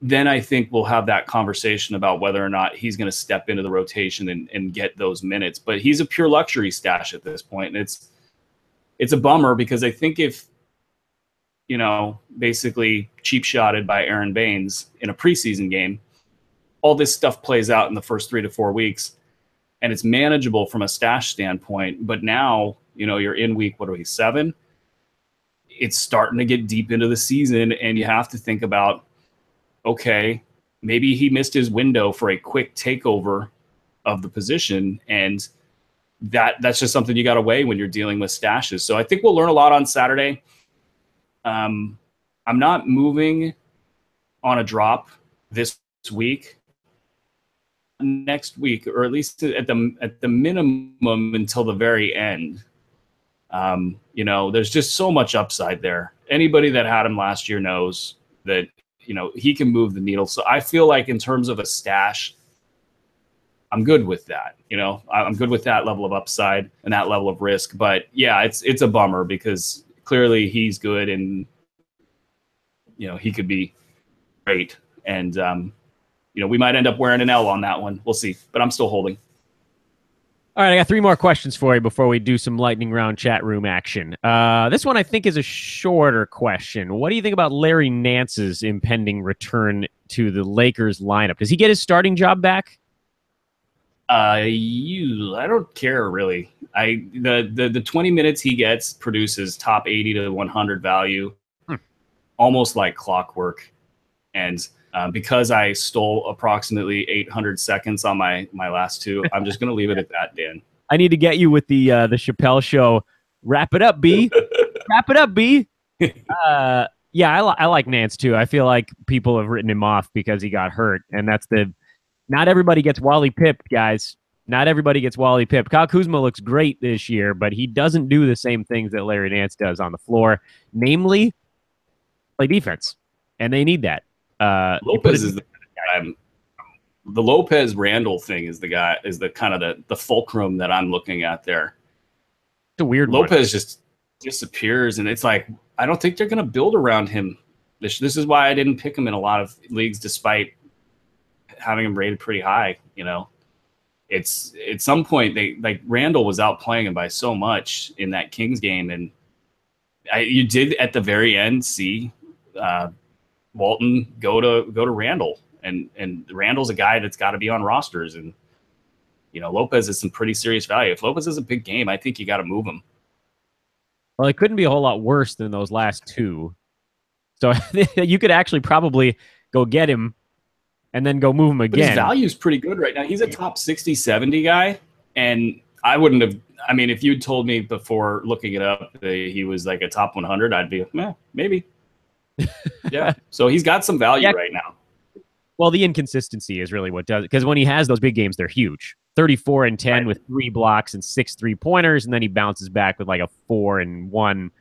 then I think we'll have that conversation about whether or not he's going to step into the rotation and get those minutes. But he's a pure luxury stash at this point. And it's a bummer because I think if, basically cheap shotted by Aaron Baines in a preseason game, all this stuff plays out in the first 3 to 4 weeks and it's manageable from a stash standpoint. But now, you're in week, 7? It's starting to get deep into the season and you have to think about, okay, maybe he missed his window for a quick takeover of the position. And that's just something you got to weigh when you're dealing with stashes. So I think we'll learn a lot on Saturday. I'm not moving on a drop this week. Next week, or at least at the minimum until the very end. There's just so much upside there. Anybody that had him last year knows that, he can move the needle. So I feel like in terms of a stash, I'm good with that. I'm good with that level of upside and that level of risk. But yeah, it's a bummer because clearly he's good and, he could be great. And, we might end up wearing an L on that one. We'll see, but I'm still holding. All right, I got 3 more questions for you before we do some lightning round chat room action. This one I think is a shorter question. What do you think about Larry Nance's impending return to the Lakers lineup? Does he get his starting job back? I don't care really. The 20 minutes he gets produces top 80 to 100 value, almost like clockwork. And because I stole approximately 800 seconds on my last 2, I'm just going to leave it at that, Dan. I need to get you with the Chappelle Show. Wrap it up, B. Wrap it up, B. Yeah, I like Nance too. I feel like people have written him off because he got hurt, and not everybody gets Wally pipped, guys. Not everybody gets Wally pipped. Kyle Kuzma looks great this year, but he doesn't do the same things that Larry Nance does on the floor, namely play defense, and they need that. Lopez is the guy. The Lopez Randall thing is the kind of the fulcrum that I'm looking at there. It's a weird Lopez one. just disappears, and it's like I don't think they're going to build around him. This is why I didn't pick him in a lot of leagues, despite having him rated pretty high. It's at some point Randall was outplaying him by so much in that Kings game, and you did at the very end see Walton go to Randall, and Randall's a guy that's got to be on rosters, and Lopez is some pretty serious value. If Lopez has a big game, I think you got to move him. Well, it couldn't be a whole lot worse than those last 2, so you could actually probably go get him and then go move him again. But his value is pretty good right now. He's a top 60, 70 guy, and I wouldn't have. I mean, if you'd told me before looking it up that he was like a top 100, I'd be maybe. Yeah, so he's got some value right now. Well, the inconsistency is really what does it, because when he has those big games, they're huge. 34 and 10 with 3 blocks and 6 3-pointers, and then he bounces back with like a 4 and 1.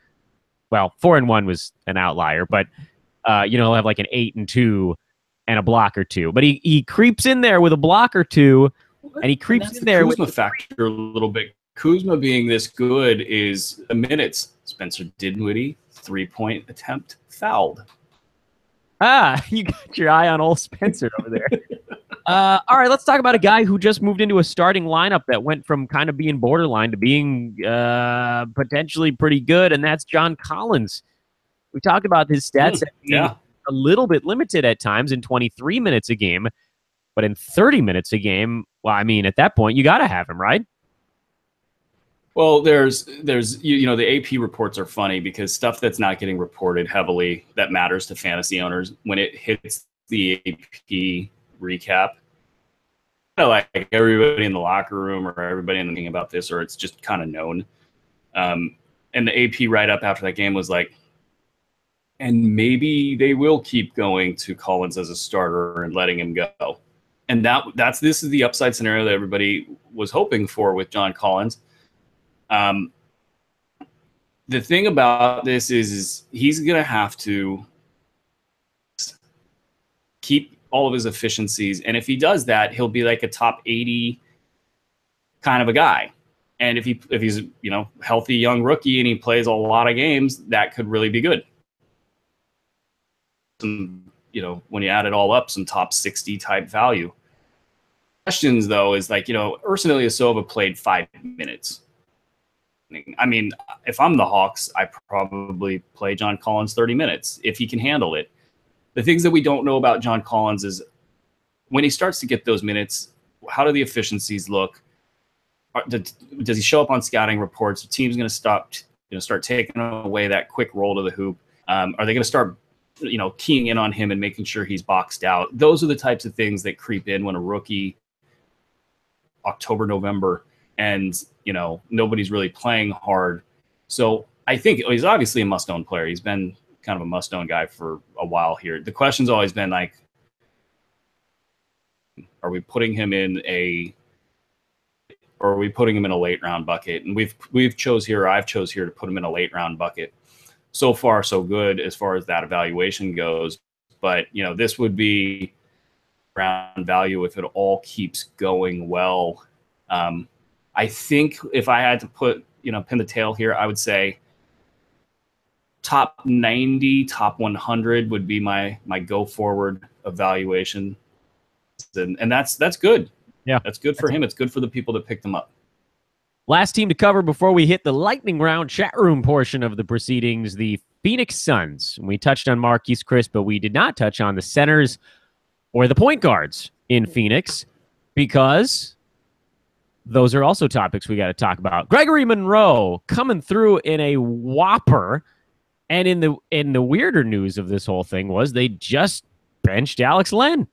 Well, 4 and 1 was an outlier, but he'll have like an 8 and 2 and a block or 2. But he creeps in there with a block or 2, and he creeps in there Kuzma with the factor a little bit. Kuzma being this good is the minutes. Spencer Dinwiddie, 3-point attempt fouled. You got your eye on old Spencer over there. All right, let's talk about a guy who just moved into a starting lineup that went from kind of being borderline to being potentially pretty good, and that's John Collins. We talked about his stats being a little bit limited at times in 23 minutes a game, but in 30 minutes a game, well, I mean, at that point, you got to have him, right? Well, there's the AP reports are funny because stuff that's not getting reported heavily that matters to fantasy owners, when it hits the AP recap, like everybody in the locker room or everybody in the meeting about this, or it's just kind of known. And the AP write-up after that game was like, and maybe they will keep going to Collins as a starter and letting him go. And this is the upside scenario that everybody was hoping for with John Collins. The thing about this is he's going to have to keep all of his efficiencies. And if he does that, he'll be like a top 80 kind of a guy. And if he's healthy young rookie and he plays a lot of games, that could really be good. some, when you add it all up, some top 60 type value. Questions, though, is like, Ersan Ilyasova played 5 minutes. I mean, if I'm the Hawks, I probably play John Collins 30 minutes if he can handle it. The things that we don't know about John Collins is when he starts to get those minutes, how do the efficiencies look? Does he show up on scouting reports? The team's going to start taking away that quick roll to the hoop. Are they going to start, keying in on him and making sure he's boxed out? Those are the types of things that creep in when a rookie, October, November, and nobody's really playing hard. So I think he's obviously a must-own player. He's been kind of a must-own guy for a while here. The question's always been like, are we putting him in a late round bucket? And I've chose here to put him in a late round bucket. So far, so good as far as that evaluation goes. But this would be round value if it all keeps going well. I think if I had to put, pin the tail here, I would say top 90, top 100 would be my go forward evaluation. And that's good. Yeah. That's good for him. It's good for the people that picked him up. Last team to cover before we hit the lightning round chat room portion of the proceedings, the Phoenix Suns. We touched on Marques Chris, but we did not touch on the centers or the point guards in Phoenix because those are also topics we got to talk about. Gregory Monroe coming through in a whopper. And in the weirder news of this whole thing was they just benched Alex Len.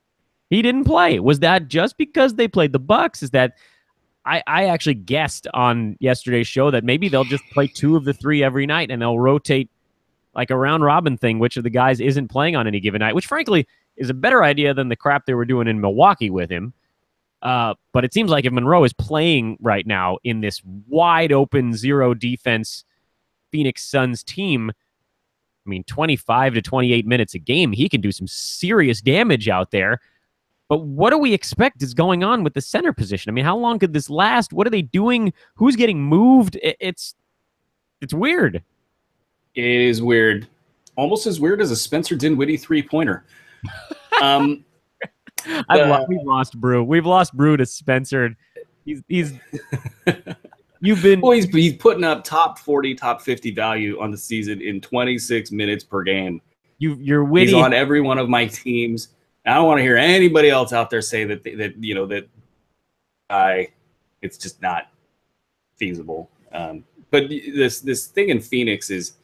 He didn't play. Was that just because they played the Bucks? Is that I actually guessed on yesterday's show that maybe they'll just play 2 of the 3 every night and they'll rotate like a round robin thing, which of the guys isn't playing on any given night, which frankly is a better idea than the crap they were doing in Milwaukee with him. But it seems like if Monroe is playing right now in this wide open 0 defense Phoenix Suns team, 25 to 28 minutes a game, he can do some serious damage out there. But what do we expect is going on with the center position? How long could this last? What are they doing? Who's getting moved? It's weird. It is weird. Almost as weird as a Spencer Dinwiddie 3-pointer. We've lost Brew. We've lost Brew to Spencer. He's putting up top 40, top 50 value on the season in 26 minutes per game. You're witty. He's on every one of my teams. I don't want to hear anybody else out there say that it's just not feasible. But this thing in Phoenix is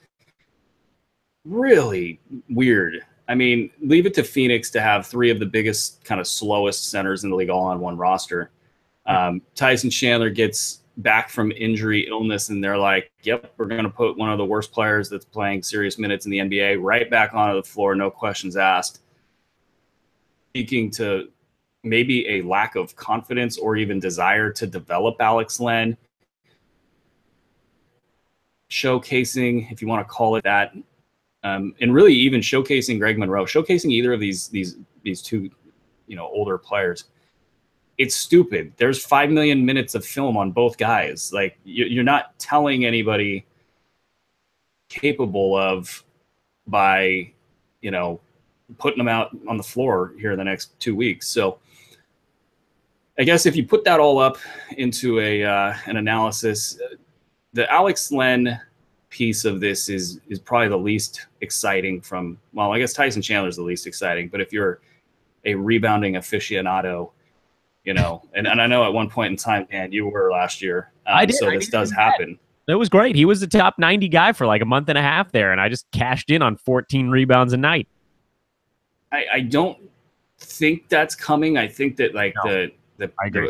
really weird. Leave it to Phoenix to have 3 of the biggest, kind of slowest centers in the league all on one roster. Tyson Chandler gets back from injury, illness, and they're like, yep, we're going to put one of the worst players that's playing serious minutes in the NBA right back onto the floor, no questions asked. Speaking to maybe a lack of confidence or even desire to develop Alex Len, showcasing, if you want to call it that, and really even showcasing Greg Monroe, showcasing either of these 2, older players. It's stupid. There's 5 million minutes of film on both guys. Like you're not telling anybody capable of by, putting them out on the floor here in the next 2 weeks. So I guess if you put that all up into an analysis, the Alex Len piece of this is probably the least exciting from, well, I guess Tyson Chandler is the least exciting, but if you're a rebounding aficionado, and I know at one point in time, man, you were last year. I did. So this does happen. It was great. He was the top 90 guy for like a month and a half there, and I just cashed in on 14 rebounds a night. I don't think that's coming. I think that the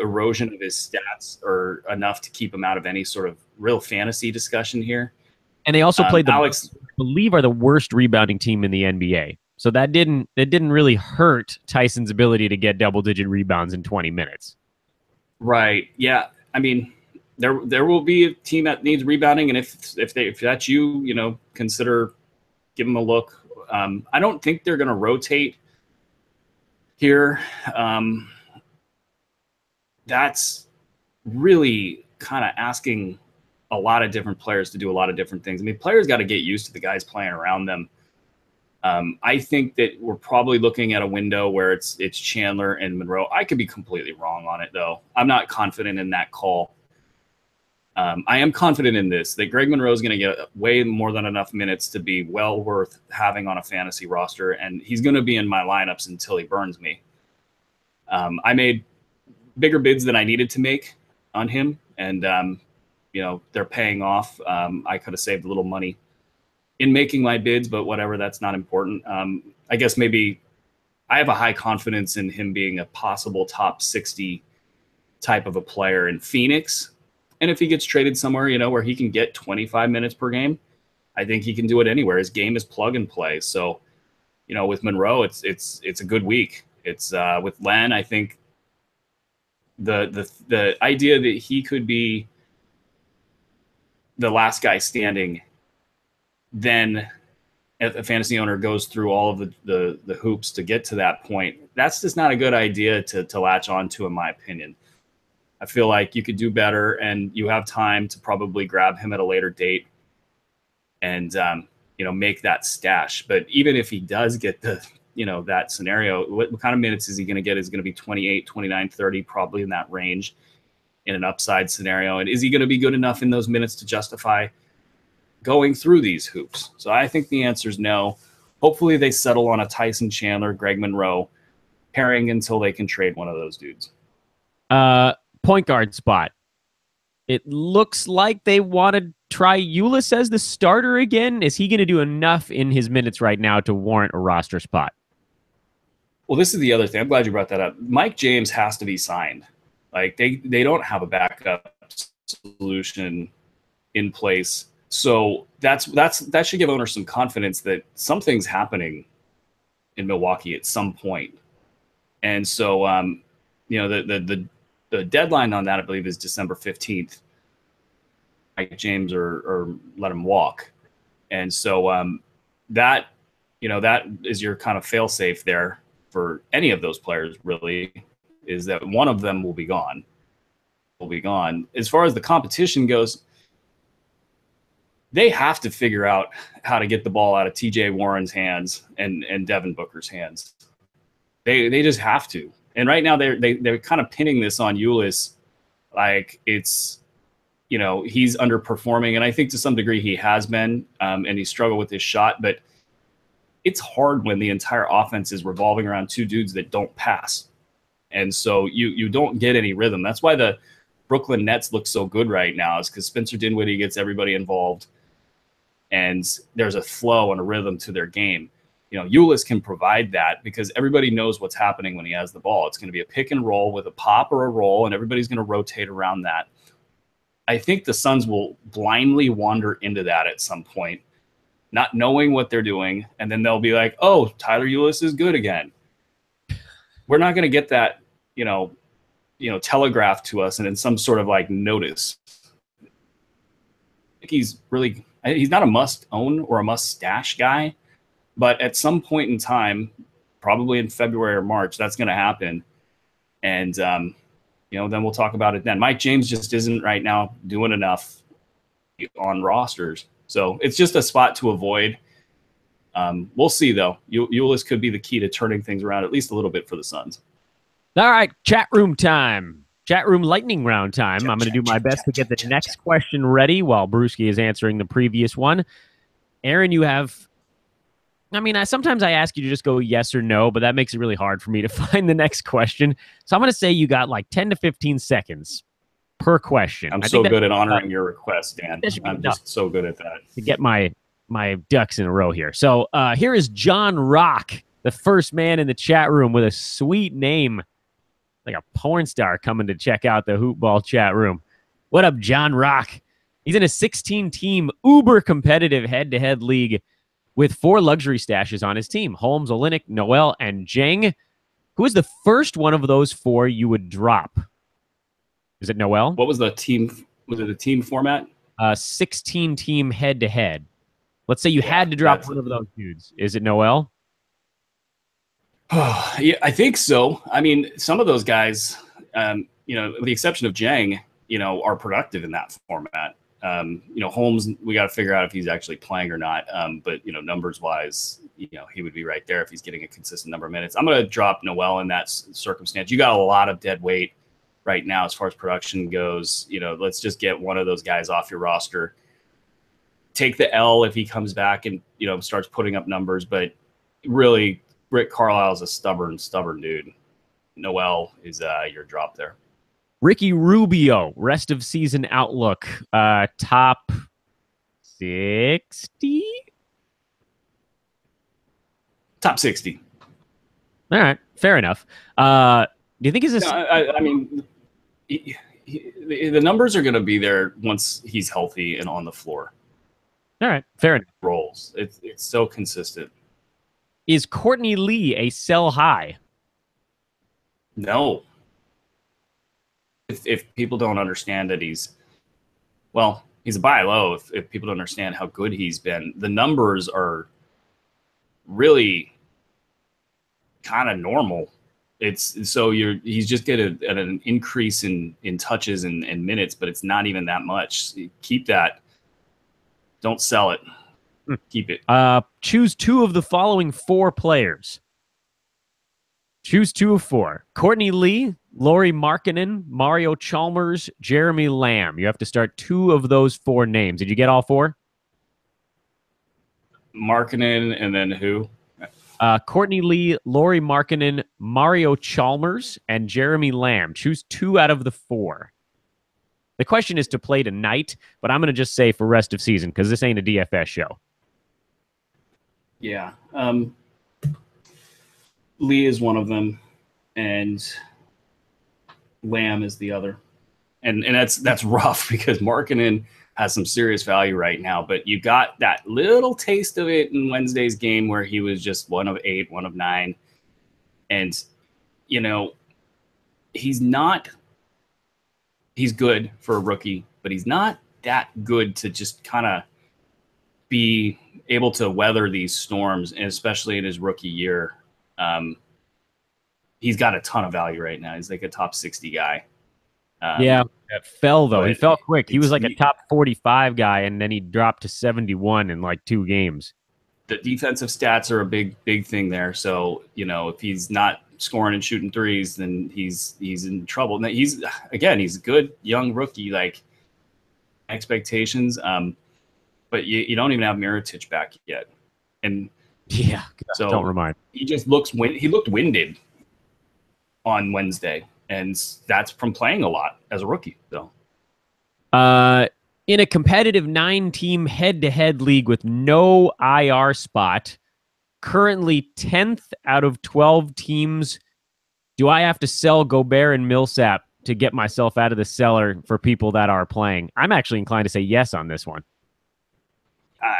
erosion of his stats are enough to keep him out of any sort of real fantasy discussion here. And they also played I believe, are the worst rebounding team in the NBA. So that didn't really hurt Tyson's ability to get double-digit rebounds in 20 minutes. Right. Yeah. There will be a team that needs rebounding, and if that's you, consider give them a look. I don't think they're going to rotate here. That's really kind of asking a lot of different players to do a lot of different things. Players got to get used to the guys playing around them. I think that we're probably looking at a window where it's Chandler and Monroe. I could be completely wrong on it, though. I'm not confident in that call. I am confident in this, that Greg Monroe is going to get way more than enough minutes to be well worth having on a fantasy roster, and he's going to be in my lineups until he burns me. I made bigger bids than I needed to make on him, and they're paying off. I could have saved a little money in making my bids, but whatever, that's not important. I guess maybe I have a high confidence in him being a possible top 60 type of a player in Phoenix. And if he gets traded somewhere, where he can get 25 minutes per game, I think he can do it anywhere. His game is plug and play. So, with Monroe, it's a good week. It's with Len, I think the idea that he could be the last guy standing, then if a fantasy owner goes through all of the hoops to get to that point, that's just not a good idea to latch on to, in my opinion. I feel like you could do better, and you have time to probably grab him at a later date and, make that stash. But even if he does get that scenario, what kind of minutes is he going to get? Is going to be 28, 29, 30, probably in that range in an upside scenario. And is he going to be good enough in those minutes to justify going through these hoops? So I think the answer is no. Hopefully they settle on a Tyson Chandler, Greg Monroe pairing until they can trade one of those dudes. Point guard spot. It looks like they want to try Ulis as the starter again. Is he going to do enough in his minutes right now to warrant a roster spot? Well, this is the other thing. I'm glad you brought that up. Mike James has to be signed. Like they don't have a backup solution in place. So that should give owners some confidence that something's happening in Milwaukee at some point. And so, the deadline on that, I believe, is December 15th. Mike James or let him walk. And so that is your kind of fail safe there for any of those players, really, is that one of them will be gone. As far as the competition goes, they have to figure out how to get the ball out of TJ Warren's hands and Devin Booker's hands. They just have to. And right now they're kind of pinning this on Ulis, like it's, he's underperforming. And I think to some degree he has been, and he struggled with his shot. But it's hard when the entire offense is revolving around two dudes that don't pass. And so you don't get any rhythm. That's why the Brooklyn Nets look so good right now, is because Spencer Dinwiddie gets everybody involved. And there's a flow and a rhythm to their game. Ulis can provide that because everybody knows what's happening when he has the ball. It's going to be a pick and roll with a pop or a roll, and everybody's going to rotate around that. I think the Suns will blindly wander into that at some point, not knowing what they're doing, and then they'll be like, oh, Tyler Ulis is good again. We're not going to get that, telegraphed to us and in some sort of like notice. I think he's not a must own or a must stash guy. But at some point in time, probably in February or March, that's going to happen. And, then we'll talk about it then. Mike James just isn't right now doing enough on rosters. So it's just a spot to avoid. We'll see, though. Ulis could be the key to turning things around at least a little bit for the Suns. All right, chat room time. Chat room lightning round time. I'm going to do my best to get the next question ready while Bruski is answering the previous one. Aaron, you have... sometimes I ask you to just go yes or no, but that makes it really hard for me to find the next question. So I'm going to say you got like 10 to 15 seconds per question. I'm so good at honoring your request, Dan. I'm just so good at that. To get my ducks in a row here. So here is John Rock, the first man in the chat room with a sweet name, like a porn star coming to check out the Hoop Ball chat room. What up, John Rock? He's in a 16-team uber competitive head-to-head league with 4 luxury stashes on his team: Holmes, Olynyk, Noel, and Jang. Who is the first one of those 4 you would drop? Is it Noel? What was the team? Was it a team format? 16-team head-to-head. Let's say you had to drop one of those dudes. Is it Noel? Yeah, I think so. Some of those guys, with the exception of Jang, are productive in that format. Holmes, we got to figure out if he's actually playing or not. But numbers wise, he would be right there if he's getting a consistent number of minutes. I'm going to drop Noel in that circumstance. You got a lot of dead weight right now as far as production goes. Let's just get one of those guys off your roster. Take the L if he comes back and starts putting up numbers, but really, Rick Carlisle's a stubborn dude. Noel is your drop there. Ricky Rubio, rest of season outlook, top 60? Top 60. All right, fair enough. Do you think he's a... I mean, the numbers are going to be there once he's healthy and on the floor. All right, fair enough. Rolls. It's so consistent. Is Courtney Lee a sell high? No. If people don't understand that he's a buy low. If people don't understand how good he's been, the numbers are really kind of normal. He's just at an increase in touches and minutes, but it's not even that much. Keep that. Don't sell it. Keep it. Choose two of the following 4 players. Choose 2 of 4. Courtney Lee, Lauri Markkanen, Mario Chalmers, Jeremy Lamb. You have to start 2 of those 4 names. Did you get all 4? Markkanen and then who? Courtney Lee, Lauri Markkanen, Mario Chalmers, and Jeremy Lamb. Choose 2 out of the 4. The question is to play tonight, but I'm going to just say for rest of season because this ain't a DFS show. Yeah. Lee is one of them, and Lamb is the other. And that's rough because Markkanen has some serious value right now, but you got that little taste of it in Wednesday's game where he was just 1 of 8, 1 of 9. And, he's good for a rookie, but he's not that good to just kind of be able to weather these storms, and especially in his rookie year. He's got a ton of value right now. He's like a top 60 guy. It fell, though. He fell quick. He was like a top 45 guy, and then he dropped to 71 in like 2 games. The defensive stats are a big thing there. So, if he's not scoring and shooting threes, then he's in trouble. Now, he's a good young rookie, like expectations. But you don't even have Mirotic back yet. And yeah, so don't remind. He just looked winded on Wednesday, and that's from playing a lot as a rookie. So, in a competitive 9-team head-to-head league with no IR spot, currently 10th out of 12 teams, do I have to sell Gobert and Millsap to get myself out of the cellar for people that are playing? I'm actually inclined to say yes on this one.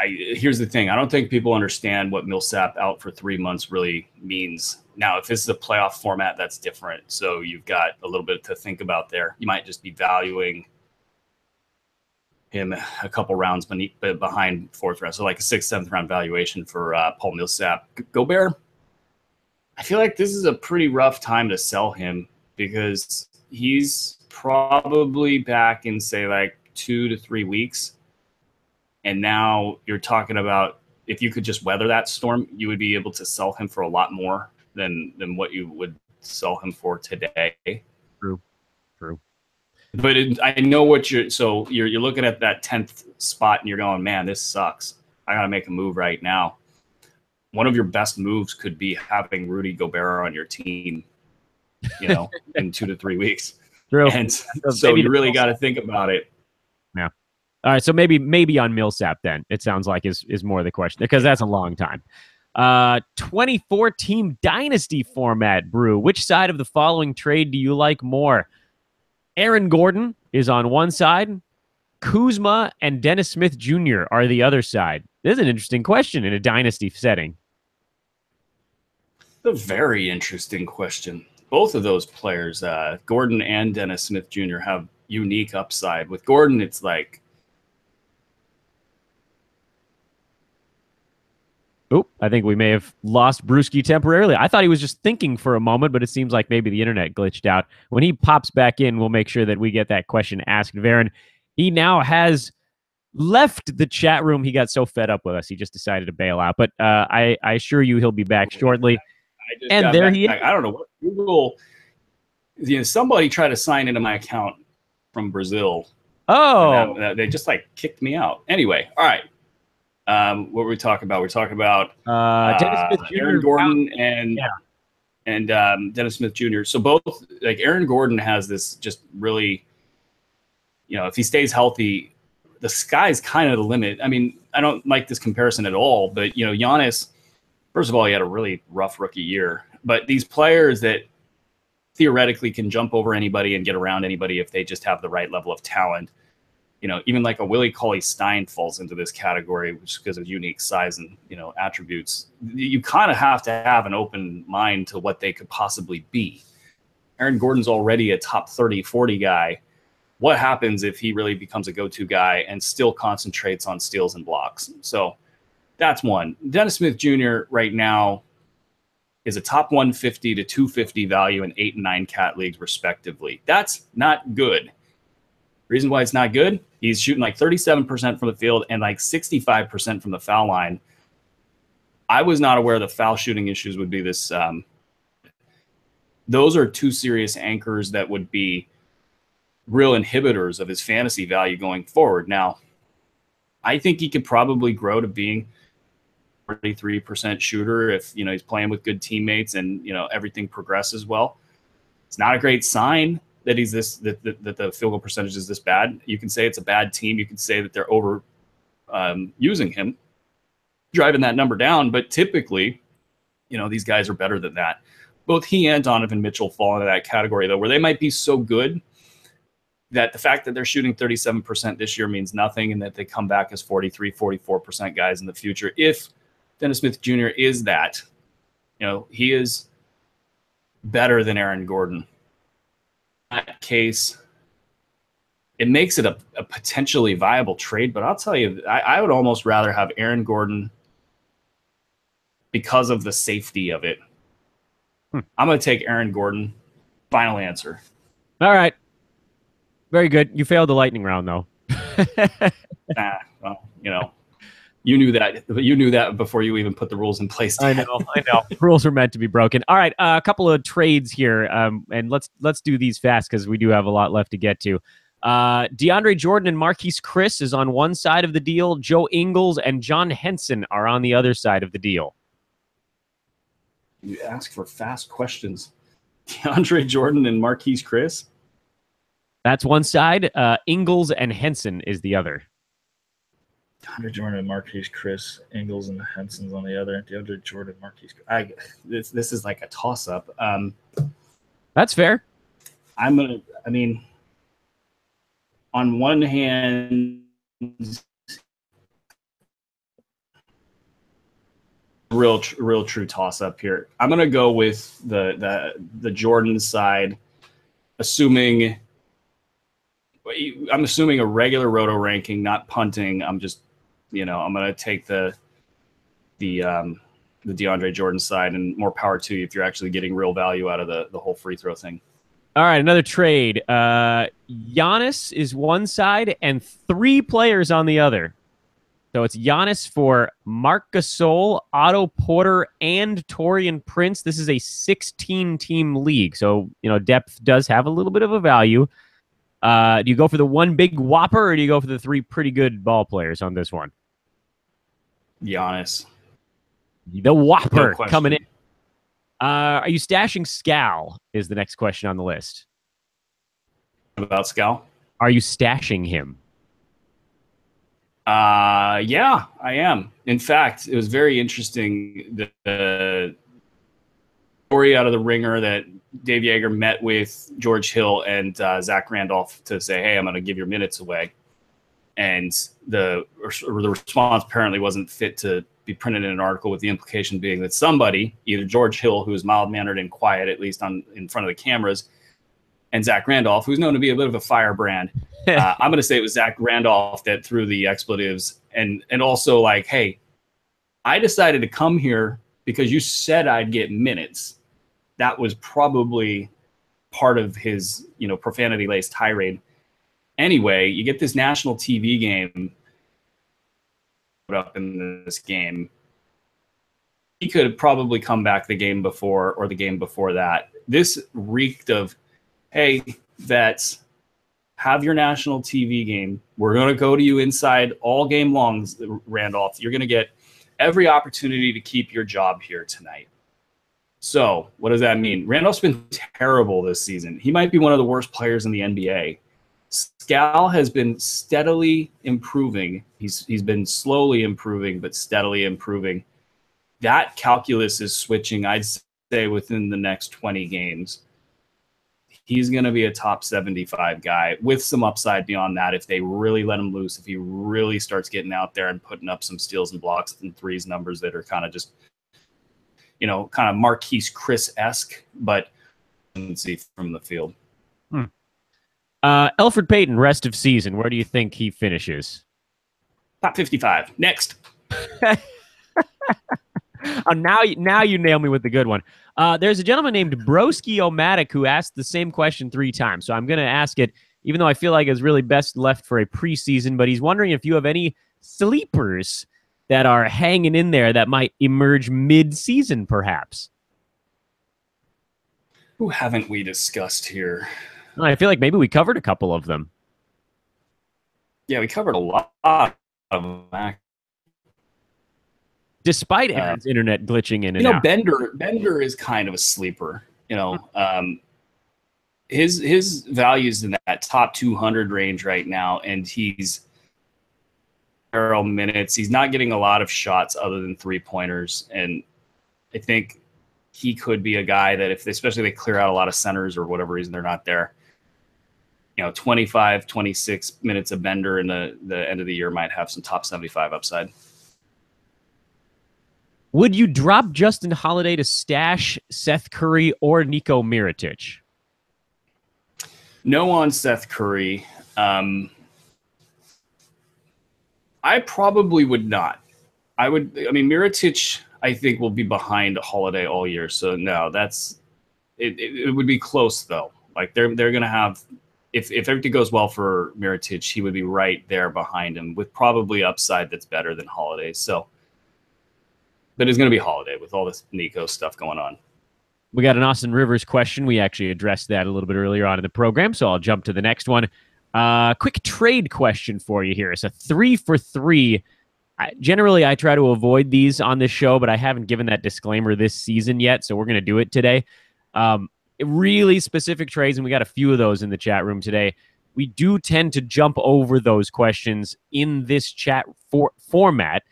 Here's the thing. I don't think people understand what Millsap out for 3 months really means. Now, if this is a playoff format, that's different. So you've got a little bit to think about there. You might just be valuing him a couple rounds behind 4th round. So like a 6th, 7th round valuation for Paul Millsap. Gobert, I feel like this is a pretty rough time to sell him because he's probably back in, say, like 2 to 3 weeks. And now you're talking about if you could just weather that storm, you would be able to sell him for a lot more than what you would sell him for today. True. But I know what you're looking at that 10th spot and you're going, man, this sucks. I got to make a move right now. One of your best moves could be having Rudy Gobert on your team, in 2 to 3 weeks. True. And so you really got to think about it. Yeah. All right, so maybe on Millsap then, it sounds like is more the question, because that's a long time. 24-team dynasty format, Brew. Which side of the following trade do you like more? Aaron Gordon is on one side. Kuzma and Dennis Smith Jr. are the other side. This is an interesting question in a dynasty setting. A very interesting question. Both of those players, Gordon and Dennis Smith Jr., have unique upside. With Gordon, it's like, oh, I think we may have lost Bruski temporarily. I thought he was just thinking for a moment, but it seems like maybe the internet glitched out. When he pops back in, we'll make sure that we get that question asked of Aaron. He now has left the chat room. He got so fed up with us, he just decided to bail out. But I assure you he'll be back shortly. I just and got there back. he is. I don't know what Google. Somebody tried to sign into my account from Brazil. Oh, they just like kicked me out. Anyway, all right. What were we talking about? We're talking about Dennis Smith Jr. Aaron Gordon and Dennis Smith Jr. So both, like, Aaron Gordon has this just really, if he stays healthy, the sky's kind of the limit. I mean, I don't like this comparison at all, but Giannis, first of all, he had a really rough rookie year. But these players that theoretically can jump over anybody and get around anybody if they just have the right level of talent. Even like a Willie Cauley-Stein falls into this category, which because of unique size and, attributes. You kind of have to have an open mind to what they could possibly be. Aaron Gordon's already a top 30, 40 guy. What happens if he really becomes a go-to guy and still concentrates on steals and blocks? So that's one. Dennis Smith Jr. right now is a top 150 to 250 value in 8 and 9 cat leagues, respectively. That's not good. Reason why it's not good, he's shooting like 37% from the field and like 65% from the foul line. I was not aware the foul shooting issues would be this. Those are two serious anchors that would be real inhibitors of his fantasy value going forward. Now, I think he could probably grow to being 33% shooter if he's playing with good teammates and everything progresses well. It's not a great sign that he's that the field goal percentage is this bad. You can say it's a bad team. You can say that they're over using him, driving that number down. But typically, these guys are better than that. Both he and Donovan Mitchell fall into that category, though, where they might be so good that the fact that they're shooting 37% this year means nothing, and that they come back as 43, 44% guys in the future. If Dennis Smith Jr. is that, he is better than Aaron Gordon. In that case, it makes it a potentially viable trade, but I'll tell you, I would almost rather have Aaron Gordon because of the safety of it. I'm going to take Aaron Gordon. Final answer. All right. Very good. You failed the lightning round, though. Well, you knew that. You knew that before you even put the rules in place. I know. Rules are meant to be broken. All right, a couple of trades here, and let's do these fast because we do have a lot left to get to. DeAndre Jordan and Marques Chris is on one side of the deal. Joe Ingles and John Henson are on the other side of the deal. You ask for fast questions. DeAndre Jordan and Marques Chris? That's one side. Ingles and Henson is the other. DeAndre Jordan and Marques Chris, Ingles and Henson's on the other. DeAndre Jordan, Marques Chris. This is like a toss-up. That's fair. On one hand, real true toss-up here. I'm gonna go with the Jordan side, assuming a regular roto ranking, not punting. I'm just, I'm gonna take the DeAndre Jordan side, and more power to you if you're actually getting real value out of the whole free throw thing. All right, another trade. Giannis is one side and 3 players on the other. So it's Giannis for Marc Gasol, Otto Porter, and Taurean Prince. This is a 16-team league, so depth does have a little bit of a value. Do you go for the one big whopper, or do you go for the 3 pretty good ball players on this one? Giannis. The whopper coming in. Are you stashing Scal is the next question on the list. About Scal? Are you stashing him? Yeah, I am. In fact, it was very interesting, the story out of the Ringer that Dave Yeager met with George Hill and Zach Randolph to say, hey, I'm going to give your minutes away. And the response apparently wasn't fit to be printed in an article, with the implication being that somebody, either George Hill, who's mild-mannered and quiet, at least in front of the cameras, and Zach Randolph, who's known to be a bit of a firebrand. I'm going to say it was Zach Randolph that threw the expletives, and also like, hey, I decided to come here because you said I'd get minutes. That was probably part of his, profanity-laced tirade. Anyway, you get this national TV game. up in this game. He could probably come back the game before or the game before that. This reeked of, hey, vets, have your national TV game. We're going to go to you inside all game long, Randolph. You're going to get every opportunity to keep your job here tonight. So what does that mean? Randolph's been terrible this season. He might be one of the worst players in the NBA. Skal has been steadily improving. He's been slowly improving, but steadily improving. That calculus is switching, I'd say, within the next 20 games. He's going to be a top 75 guy with some upside beyond that if they really let him loose, if he really starts getting out there and putting up some steals and blocks and threes numbers that are kind of just, kind of Marques Chris-esque, but you can see from the field. Elfrid Payton, rest of season, where do you think he finishes? Top 55. Next. Now you nail me with the good one. There's a gentleman named Bruski who asked the same question 3 times. So I'm going to ask it, even though I feel like it's really best left for a preseason. But he's wondering if you have any sleepers that are hanging in there that might emerge mid-season, perhaps. Who haven't we discussed here? I feel like maybe we covered a couple of them. Yeah, we covered a lot of them. Despite Aaron's internet glitching in and out. Bender is kind of a sleeper. His value's in that top 200 range right now, and he's barrel minutes. He's not getting a lot of shots other than 3-pointers, and I think he could be a guy that especially they clear out a lot of centers or whatever reason they're not there. 25, 26 minutes of Bender in the end of the year might have some top 75 upside. Would you drop Justin Holiday to stash Seth Curry or Nico Mirotic? No on Seth Curry. I probably would not. Mirotic, I think, will be behind Holiday all year. So no, it would be close though. Like they're going to have, if everything goes well for Mirotic, he would be right there behind him with probably upside that's better than Holiday. So. But it's going to be Holiday with all this Nico stuff going on. We got an Austin Rivers question. We actually addressed that a little bit earlier on in the program, so I'll jump to the next one. Quick trade question for you here. It's a 3 for 3. Generally, I try to avoid these on this show, but I haven't given that disclaimer this season yet, so we're going to do it today. Really specific trades, and we got a few of those in the chat room today. We do tend to jump over those questions in this chat format.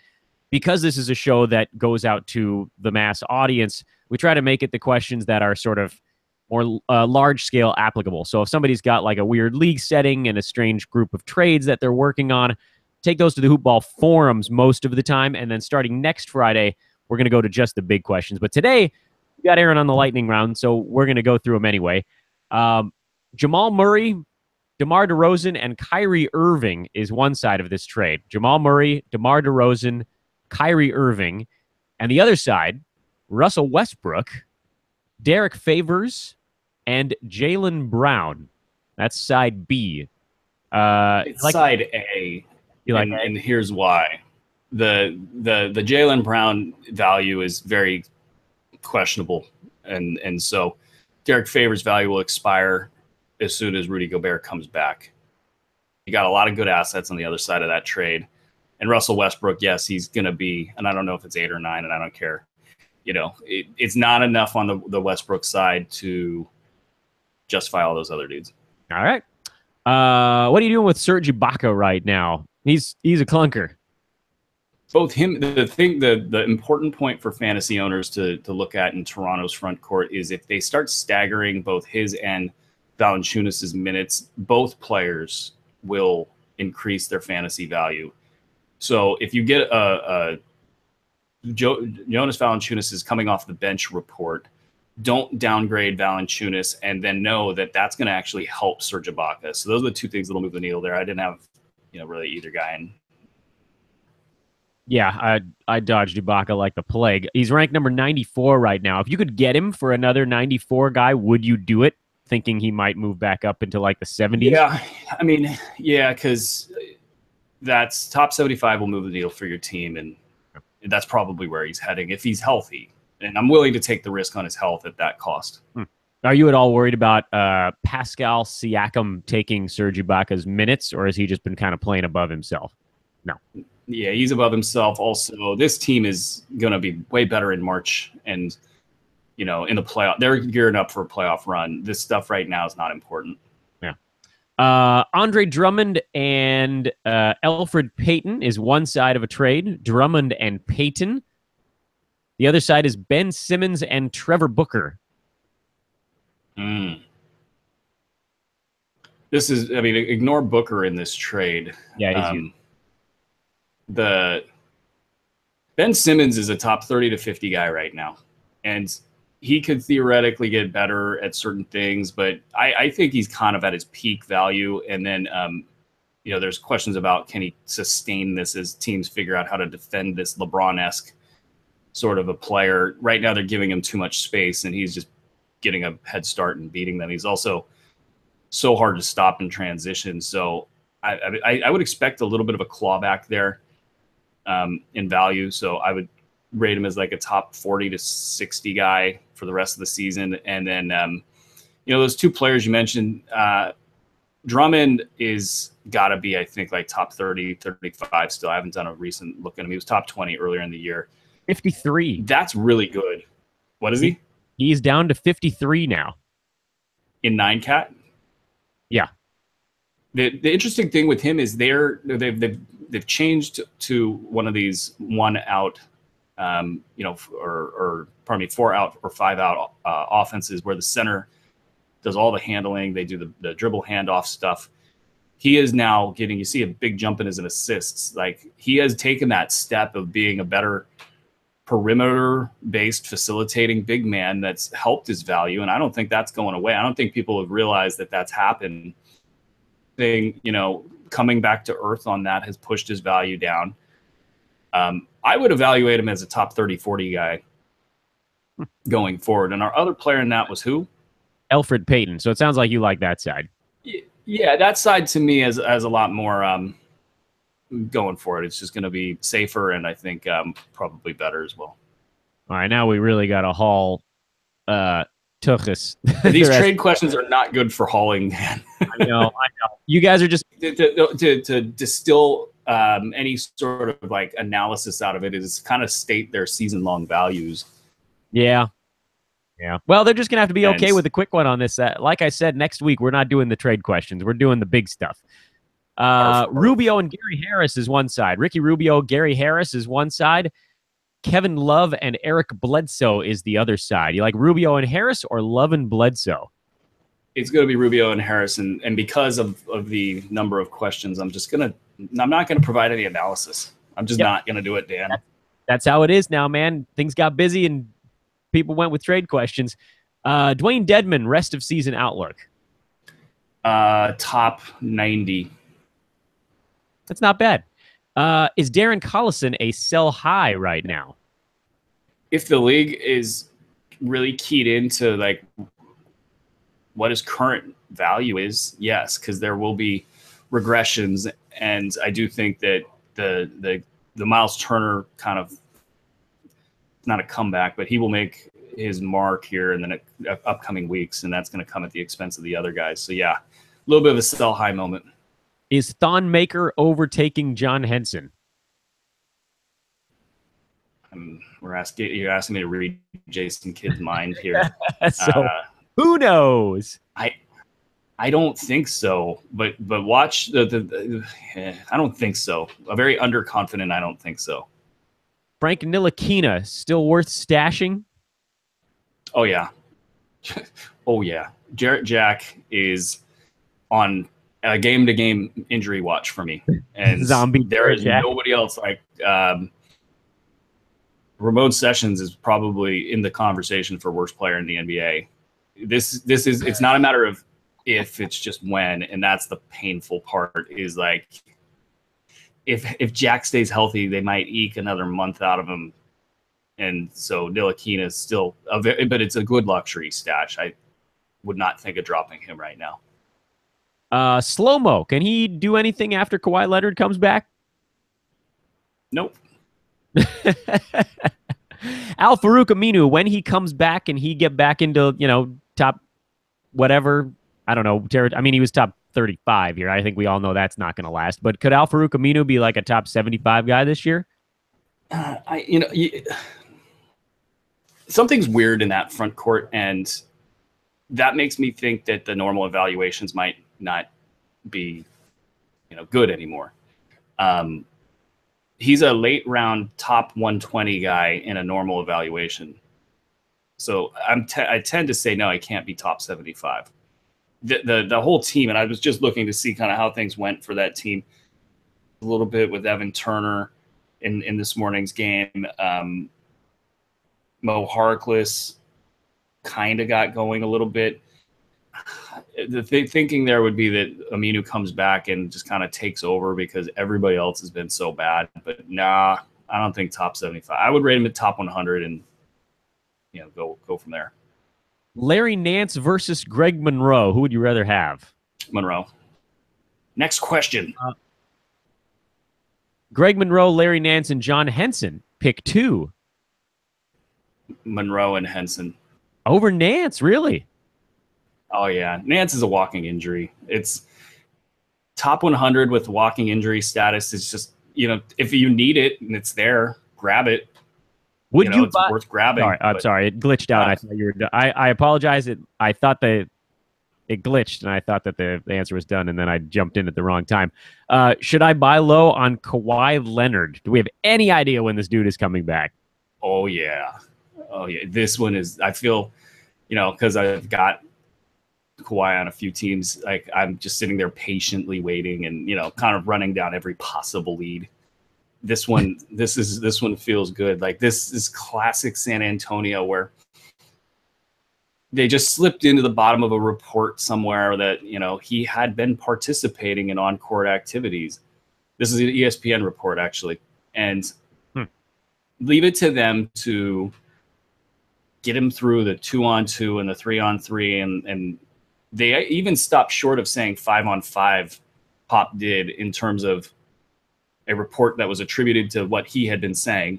Because this is a show that goes out to the mass audience, we try to make it the questions that are sort of more large-scale applicable. So if somebody's got like a weird league setting and a strange group of trades that they're working on, take those to the Hoopball forums most of the time, and then starting next Friday, we're going to go to just the big questions. But today, we got Aaron on the lightning round, so we're going to go through them anyway. Jamal Murray, DeMar DeRozan, and Kyrie Irving is one side of this trade. Jamal Murray, DeMar DeRozan, Kyrie Irving, and the other side, Russell Westbrook, Derek Favors, and Jaylen Brown. That's side B. It's side A, and here's why. The Jaylen Brown value is very questionable, and so Derek Favors' value will expire as soon as Rudy Gobert comes back. You got a lot of good assets on the other side of that trade. And Russell Westbrook, yes, he's going to be, and I don't know if it's 8 or 9, and I don't care. It's not enough on the Westbrook side to justify all those other dudes. All right. What are you doing with Serge Ibaka right now? He's a clunker. Both him, the important point for fantasy owners to look at in Toronto's front court is if they start staggering both his and Valanciunas' minutes, both players will increase their fantasy value. So if you get Jonas Valanciunas is coming off the bench report, don't downgrade Valanciunas and then know that that's going to actually help Serge Ibaka. So those are the two things that'll move the needle there. I didn't have, really either guy in. Yeah, I dodged Ibaka like the plague. He's ranked number 94 right now. If you could get him for another 94 guy, would you do it, thinking he might move back up into like the 70s? Yeah, because that's top 75 will move the needle for your team, and that's probably where he's heading if he's healthy. And I'm willing to take the risk on his health at that cost. Are you at all worried about Pascal Siakam taking Serge Ibaka's minutes, or has he just been kind of playing above himself? No. Yeah, he's above himself. Also, this team is going to be way better in March, and in the playoff, they're gearing up for a playoff run. This stuff right now is not important. Yeah. Andre Drummond and Elfrid Payton is one side of a trade. Drummond and Payton. The other side is Ben Simmons and Trevor Booker. This is, ignore Booker in this trade. Yeah, he's the Ben Simmons is a top 30 to 50 guy right now, and he could theoretically get better at certain things, but I think he's kind of at his peak value. And then, there's questions about, can he sustain this as teams figure out how to defend this LeBron-esque sort of a player. Right now, they're giving him too much space, and he's just getting a head start and beating them. He's also so hard to stop in transition. So I would expect a little bit of a clawback there in value. So I would rate him as like a top 40 to 60 guy for the rest of the season. And then, those two players you mentioned, Drummond is got to be, I think, like top 30, 35 still. I haven't done a recent look at him. He was top 20 earlier in the year. 53. That's really good. What is he? He's down to 53 now. In 9-cat? Yeah. The interesting thing with him is they've changed to one of these 1 out, or pardon me, 4 out or 5 out offenses where the center does all the handling. They do the dribble handoff stuff. He is now getting, you see a big jump in his assists. Like, he has taken that step of being a better perimeter-based facilitating big man that's helped his value, and I don't think that's going away. I don't think people have realized that that's happened. Coming back to earth on that has pushed his value down. I would evaluate him as a top 30, 40 guy going forward. And our other player in that was who? Elfrid Payton. So it sounds like you like that side. Yeah, that side to me has a lot more going for it. It's just going to be safer, and I think probably better as well. All right, now we really got to haul Tuchus. These trade questions are not good for hauling, man. I know. You guys are just to distill any sort of like analysis out of it is kind of state their season-long values. Yeah. Well, they're just gonna have to be okay with a quick one on this. Like I said, next week we're not doing the trade questions. We're doing the big stuff. Rubio and Gary Harris is one side. Ricky Rubio, Gary Harris is one side. Kevin Love and Eric Bledsoe is the other side. You like Rubio and Harris or Love and Bledsoe? It's going to be Rubio and Harris, and because of the number of questions, I'm not going to provide any analysis. I'm just not going to do it, Dan. That's how it is now, man. Things got busy and people went with trade questions. Dwayne Dedman, rest of season outlook. Top 90. That's not bad. Is Darren Collison a sell high right now? If the league is really keyed into like what his current value is, yes, because there will be regressions, and I do think that the Miles Turner kind of, not a comeback, but he will make his mark here in the upcoming weeks, and that's going to come at the expense of the other guys. So yeah, a little bit of a sell high moment. Is Thon Maker overtaking John Henson? You're asking me to read Jason Kidd's mind here. So who knows? I don't think so, but watch I don't think so. A very underconfident. I don't think so. Frank Ntilikina still worth stashing? Oh yeah, oh yeah. Jarrett Jack is on a game-to-game injury watch for me, and Zombie. There is Jack. nobody else like. Ramon Sessions is probably in the conversation for worst player in the NBA. It's not a matter of if, it's just when, and that's the painful part. Is like if Jack stays healthy, they might eke another month out of him, and so Ntilikina is still but it's a good luxury stash. I would not think of dropping him right now. Slow-mo, can he do anything after Kawhi Leonard comes back? Nope. Al-Farouq Aminu, when he comes back and he get back into, top whatever, I don't know, I mean, he was top 35 here. I think we all know that's not going to last. But could Al-Farouq Aminu be like a top 75 guy this year? Something's weird in that front court, and that makes me think that the normal evaluations might not be, good anymore. He's a late round top 120 guy in a normal evaluation. So I tend to say, no, I can't be top 75. The whole team, and I was just looking to see kind of how things went for that team a little bit with Evan Turner in this morning's game. Mo Harkless kind of got going a little bit. The thinking there would be that Aminu comes back and just kind of takes over because everybody else has been so bad. But nah, I don't think top 75. I would rate him at top 100 and go from there. Larry Nance versus Greg Monroe. Who would you rather have? Monroe. Next question. Greg Monroe, Larry Nance, and John Henson. Pick 2. Monroe and Henson. Over Nance, really? Oh, yeah. Nance is a walking injury. It's top 100 with walking injury status. It's just, if you need it and it's there, grab it. Would you it's worth grabbing. I'm sorry. It glitched out. I thought you were. I apologize. I thought that it glitched, and I thought that the answer was done, and then I jumped in at the wrong time. Should I buy low on Kawhi Leonard? Do we have any idea when this dude is coming back? Oh, yeah. Oh, yeah. This one is, I feel, because I've got Kawhi on a few teams, like I'm just sitting there patiently waiting and, kind of running down every possible lead. This one feels good. Like this is classic San Antonio where they just slipped into the bottom of a report somewhere that, he had been participating in on-court activities. This is an ESPN report, actually. And leave it to them to get him through the 2-on-2 and the 3-on-3. And they even stopped short of saying 5-on-5 Pop did in terms of a report that was attributed to what he had been saying.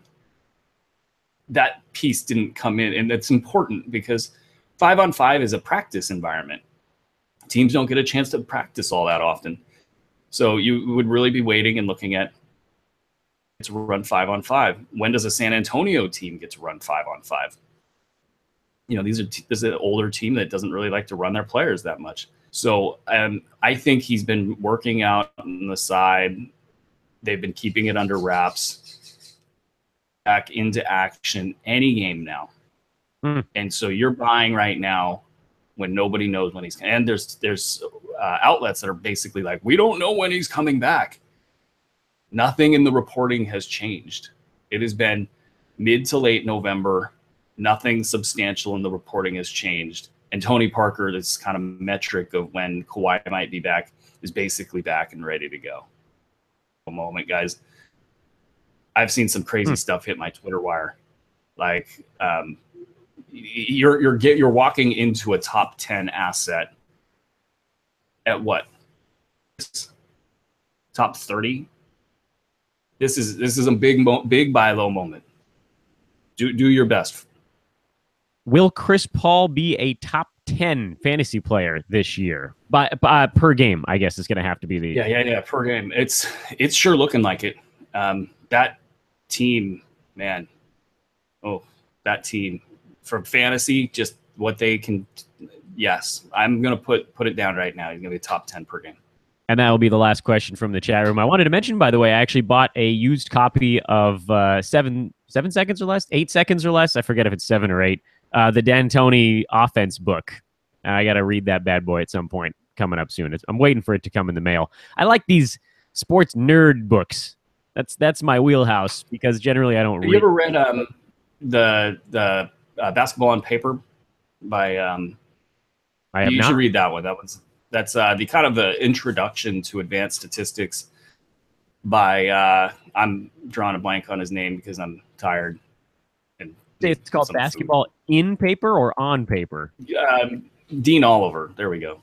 That piece didn't come in. And that's important because 5-on-5 is a practice environment. Teams don't get a chance to practice all that often. So you would really be waiting and looking at to run 5-on-5. When does a San Antonio team get to run 5-on-5? This is an older team that doesn't really like to run their players that much. So I think he's been working out on the side. They've been keeping it under wraps. Back into action any game now. And so you're buying right now when nobody knows when he's – and there's outlets that are basically like, we don't know when he's coming back. Nothing in the reporting has changed. It has been mid to late November. Nothing substantial in the reporting has changed. And Tony Parker, this kind of metric of when Kawhi might be back, is basically back and ready to go. A moment, guys. I've seen some crazy stuff hit my Twitter wire. Like you're walking into a top 10 asset at what? Top 30? This is a big buy low moment. Do your best. Will Chris Paul be a top 10 fantasy player this year? By per game, I guess it's going to have to be the yeah per game. It's sure looking like it. That team, man. Oh, that team from fantasy, just what they can. Yes, I'm going to put it down right now. He's going to be top 10 per game. And that will be the last question from the chat room. I wanted to mention, by the way, I actually bought a used copy of 7 seconds or less, 8 seconds or less. I forget if it's 7 or 8. The D'Antoni offense book. I got to read that bad boy at some point coming up soon. I'm waiting for it to come in the mail. I like these sports nerd books. That's my wheelhouse because generally I don't read. Have you ever read the Basketball on Paper by I have you not. should read that one. That's the kind of the introduction to advanced statistics by I'm drawing a blank on his name because I'm tired. And it's called Basketball in Paper or on Paper? Dean Oliver. There we go.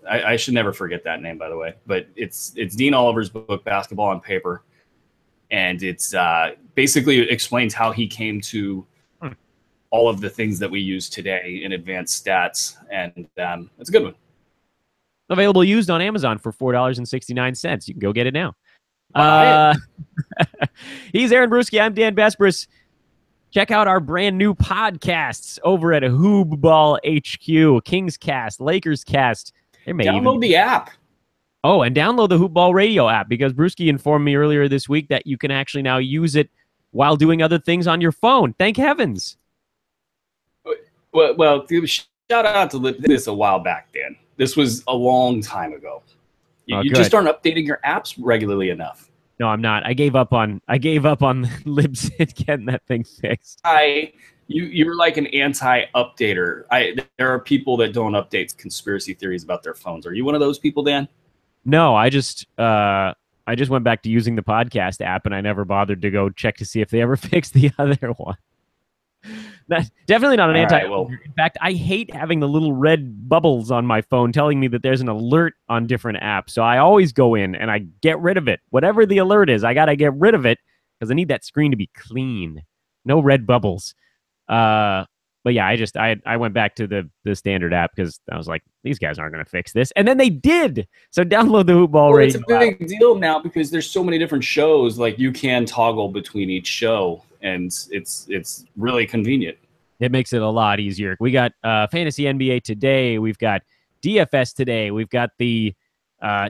I should never forget that name, by the way. But it's Dean Oliver's book, Basketball on Paper. and it's basically explains how he came to all of the things that we use today in advanced stats, and it's a good one. Available used on Amazon for $4.69. You can go get it now. He's Aaron Bruski. I'm Dan Besbris. Check out our brand new podcasts over at Hoop Ball HQ, Kings Cast, Lakers Cast. Download the app. Oh, and download the Hoop Ball Radio app, because Bruski informed me earlier this week that you can actually now use it while doing other things on your phone. Thank heavens. Well, shout out to this a while back, Dan. This was a long time ago. You just aren't updating your apps regularly enough. No, I'm not. I gave up on Libsyn getting that thing fixed. You're like an anti-updater. There are people that don't update conspiracy theories about their phones. Are you one of those people, Dan? No, I just went back to using the podcast app, and I never bothered to go check to see if they ever fixed the other one. Definitely not an anti-updater. In fact, I hate having the little red bubbles on my phone telling me that there's an alert on different apps. So I always go in and I get rid of it. Whatever the alert is, I got to get rid of it because I need that screen to be clean. No red bubbles. But yeah, I went back to the standard app because I was like, these guys aren't going to fix this. And then they did. So download the Hoop Ball Radio. It's a big deal now because there's so many different shows. Like you can toggle between each show, and it's really convenient. It makes it a lot easier. We got Fantasy NBA today. We've got DFS today. We've got the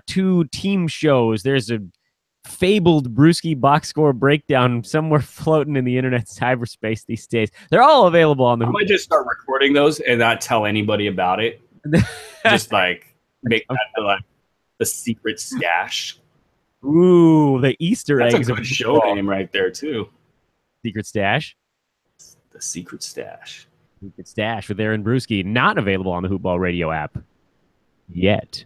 2 team shows. There's a fabled Bruski box score breakdown somewhere floating in the internet cyberspace these days. They're all available on the. I might just start recording those and not tell anybody about it. Just like make that like the secret stash. Ooh, the Easter eggs. That's a good show name right there too. Secret stash. The secret stash. Secret stash with Aaron Bruski. Not available on the Hoop Ball Radio app yet.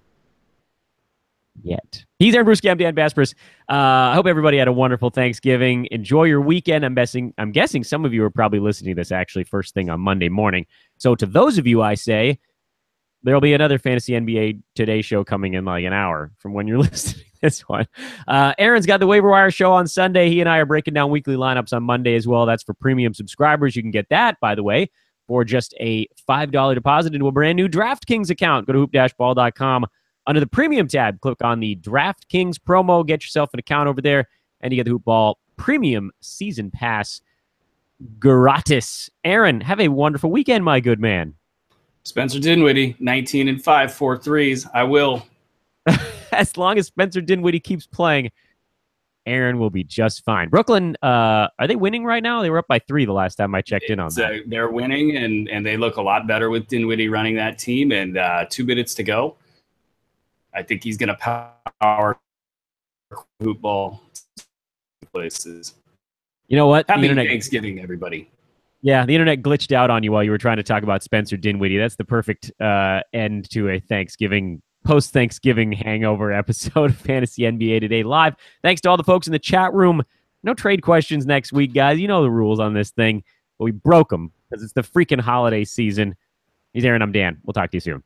He's Aaron Bruski. I'm Dan Besbris. I hope everybody had a wonderful Thanksgiving. Enjoy your weekend. I'm guessing some of you are probably listening to this actually first thing on Monday morning. So to those of you, I say there'll be another Fantasy NBA Today show coming in like an hour from when you're listening to this one. Aaron's got the Waiver Wire show on Sunday. He and I are breaking down weekly lineups on Monday as well. That's for premium subscribers. You can get that, by the way, for just a $5 deposit into a brand new DraftKings account. Go to hoop-ball.com. Under the premium tab, click on the DraftKings promo. Get yourself an account over there, and you get the Hoop Ball Premium Season Pass gratis. Aaron, have a wonderful weekend, my good man. Spencer Dinwiddie, 19 and 5, 4 threes. I will. As long as Spencer Dinwiddie keeps playing, Aaron will be just fine. Brooklyn, are they winning right now? They were up by 3 the last time I checked in on that. They're winning, and they look a lot better with Dinwiddie running that team, and 2 minutes to go. I think he's going to power Hoop Ball places. You know what? Happy Thanksgiving, everybody. Yeah, the internet glitched out on you while you were trying to talk about Spencer Dinwiddie. That's the perfect end to a post-Thanksgiving hangover episode of Fantasy NBA Today Live. Thanks to all the folks in the chat room. No trade questions next week, guys. You know the rules on this thing, but we broke them because it's the freaking holiday season. He's Aaron. I'm Dan. We'll talk to you soon.